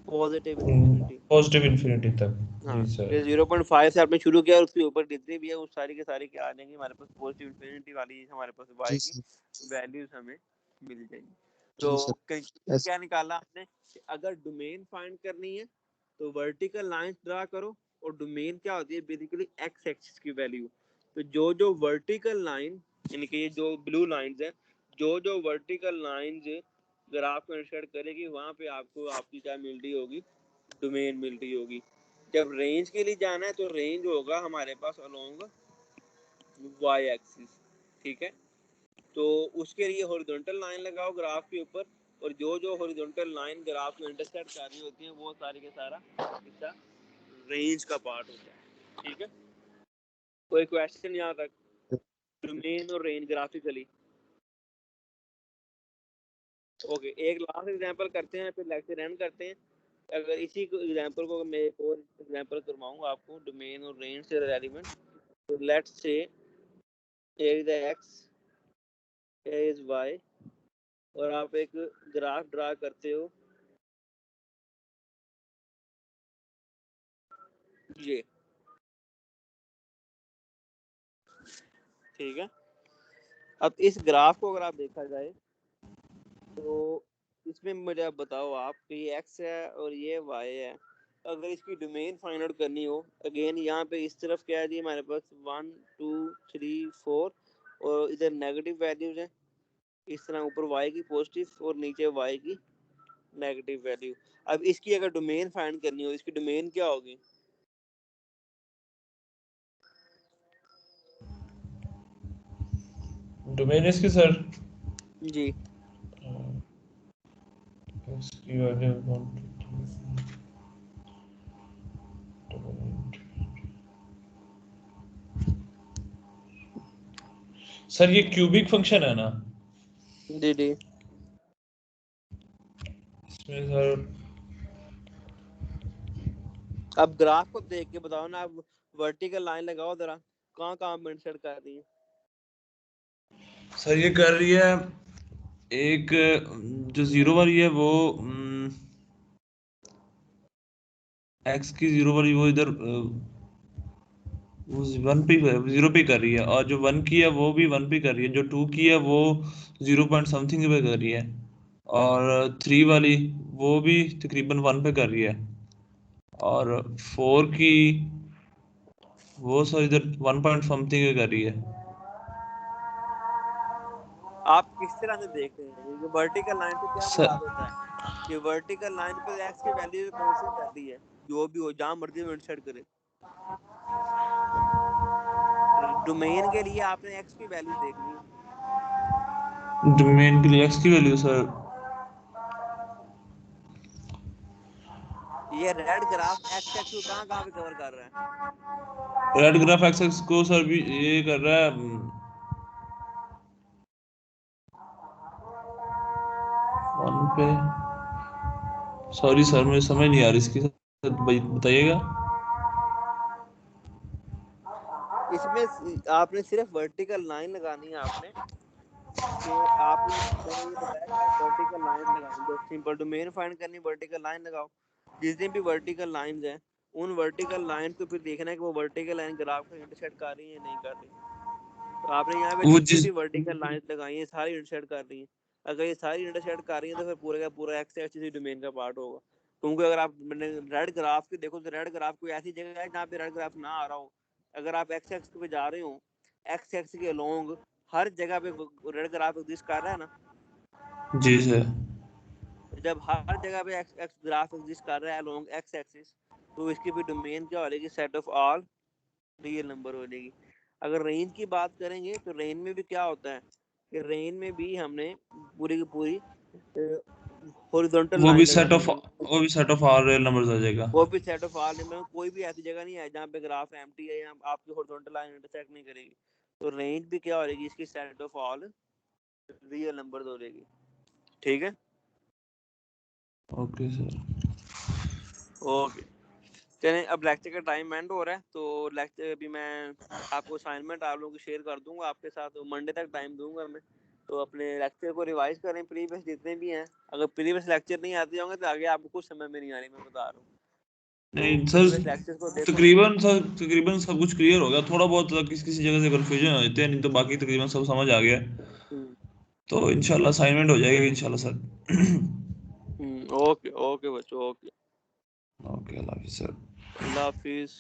पॉजिटिव इन्फिनिटी तक। हाँ, जी सर। 0.5 से आपने शुरू किया और उसके ऊपर जितनी भी है वो सारी के सारी क्या आ जाएंगी हमारे पास, पॉजिटिव इन्फिनिटी वाली हमारे पास y जी की सर। वैल्यूज हमें मिल जाएंगी। जी तो सर। कंक्लूजन ऐसे। क्या निकाला आपने कि अगर डोमेन फाइंड करनी है तो वर्टिकल लाइंस ड्रा करो, और डोमेन क्या होती है बेसिकली एक्स एक्सिस की वैल्यू। तो जो जो वर्टिकल लाइन, यानी कि ये जो ब्लू लाइंस है, जो जो वर्टिकल लाइंस ग्राफ को इंसर्ट करेगी, वहाँ पे आपको आपकी क्या मिल रही होगी, डोमेन मिल रही होगी। जब रेंज के लिए जाना है तो रेंज होगा हमारे पास अलोंग वाई एक्सिस, ठीक है। तो उसके लिए हॉरिजॉन्टल लाइन लगाओ ग्राफ के ऊपर, और जो जो हॉरिजॉन्टल लाइन ग्राफ को इंटरसेक्ट कर रही होती है वो सारी के सारा हिस्सा रेंज का पार्ट होता है, ठीक है। कोई क्वेश्चन यहाँ तक, डोमेन और रेंज ग्राफिकली? ओके, एक लास्ट एग्जांपल करते हैं फिर लेक्चर एंड करते हैं। अगर इसी एग्जांपल को मैं एक और एग्जांपल करवाऊंगा आपको डोमेन और रेंज से रिलेवेंट। तो let's say a is x, a is y, और आप एक ग्राफ ड्रा करते हो ये, ठीक है। अब इस ग्राफ को अगर आप देखा जाए तो इसमें मुझे आप बताओ आप कि ये x है और ये y है। अगर इसकी डोमेन फाइंड आउट करनी हो, अगेन यहाँ पे इस तरफ क्या है जी हमारे पास 1 2 3 4, और इधर नेगेटिव वैल्यूज हैं, इस तरह ऊपर y की पॉजिटिव और नीचे y की नेगेटिव वैल्यू। अब इसकी अगर डोमेन फाइंड करनी हो, इसकी डोमेन क्या होगी? डोमेन इसकी सर जी इसकी वैल्यू सर ये क्यूबिक फंक्शन है ना? जी जी इसमें सर अब ग्राफ को देख के बताओ ना, अब वर्टिकल लाइन लगाओ जरा, कहाँ कहाँ इंसर्ट कर दी है? सर ये कर रही है एक जो जीरो वाली है वो एक्स की जीरो वाली वो इधर वो वन पे जीरो पे कर रही है, और जो वन की है वो भी वन पे कर रही है, जो टू की है वो 0 पॉइंट समथिंग पे कर रही है, और थ्री वाली वो भी तकरीबन वन पे कर रही है, और फोर की वो सर इधर 1 पॉइंट समथिंग पे कर रही है। आप किस तरह से देख रहे हैं ये वर्टिकल लाइन से क्या सर मुराद होता है? कि वर्टिकल लाइन पे एक्स की वैल्यू कांस्टेंट रहती है, जो भी हो जहां मर्जी में इंसर्ट करे। डोमेन के लिए आपने एक्स की वैल्यू देखनी है। डोमेन के लिए एक्स की वैल्यू सर ये रेड ग्राफ एक्स एक्स को कहाँ कहाँ पे कवर कर रहा है? रेड ग्राफ एक्स एक्स को सर भी ये कर रहा है वन पे। सॉरी सर मुझे समझ नहीं आ रही इसकी, बताइएगा। इसमें आपने सिर्फ वर्टिकल लाइन लगानी है आपने, कि आपने, मैंने ये बताया कि आप वर्टिकल लाइन लगाएंगे, सिंपल डोमेन फाइंड करनी, वर्टिकल लाइन लगाओ। जितनी भी वर्टिकल लाइंस हैं उन वर्टिकल लाइन को फिर देखना है कि वो वर्टिकल लाइन ग्राफ को इंटरसेक्ट कर रही है नहीं कर रही। तो आपने यहाँ पे वो जितनी जिस भी वर्टिकल लाइंस लगाई हैं सारी इंटरसेक्ट कर रही हैं। अगर ये सारी इंटरसेक्ट कर रही हैं तो फिर पूरा का पूरा एक्स एक्सिस ही डोमेन का पार्ट होगा। क्योंकि अगर आप रेड ग्राफ की देखो तो रेड ग्राफ कोई ऐसी जगह है जहाँ पे रेड ग्राफ ना आ रहा हो। अगर आप एक्स एक्सिस पे जा रहे हो, एक्स एक्सिस के अलोंग हर जगह पे रेड ग्राफ एग्जिस्ट कर रहा है ना। जी सर जब हर जगह पे एक्स एक्स ग्राफ एग्जिस्ट कर रहा है अलोंग एक्स एक्सिस, तो इसकी भी डोमेन क्या हो जाएगी? Set of all real number हो जाएगी। अगर रेंज की बात करेंगे तो रेंज में भी क्या होता है कि रेंज में भी हमने पूरी की पूरी हॉरिजॉन्टल लाइन लगानी है। वो भी set of R real numbers आ जाएगा। वो भी सेट ऑफ ऑल नंबर, कोई भी ऐसी जगह नहीं है जहाँ पे ग्राफ एम्प्टी है या आपकी हॉरिजॉन्टल लाइन इंटरसेक्ट नहीं करेगी। तो रेंज भी क्या हो जाएगी? इसकी set of all real numbers हो जाएगी, ठीक है। Okay sir. ओके, चलें अब लेक्चर का टाइम एंड हो रहा है, तो लेक्चर अभी मैं आपको असाइनमेंट आप लोगों को शेयर कर दूंगा आपके साथ, तो मंडे तक टाइम दूंगा मैं। तो अपने लेक्चर को रिवाइज करें, प्रीवियस जितने भी हैं। अगर प्रीवियस लेक्चर नहीं आते होंगे तो आगे आपको कुछ समझ में नहीं आ रही, मैं बता रहा हूँ। नहीं तो सर प्रीवियस लेक्चर को देखो। तकरीबन सब कुछ क्लियर हो गया, थोड़ा बहुत किसी किसी जगह से कंफ्यूजन हो जाते हैं, नहीं तो बाकी तकरीबन सब समझ आ गया। तो इंशाल्लाह असाइनमेंट हो जाएगा इंशाल्लाह सर। ओके ओके बच्चों, ओके, ओके अल्लाह हाफिज़ सर। अल्लाह हाफिज।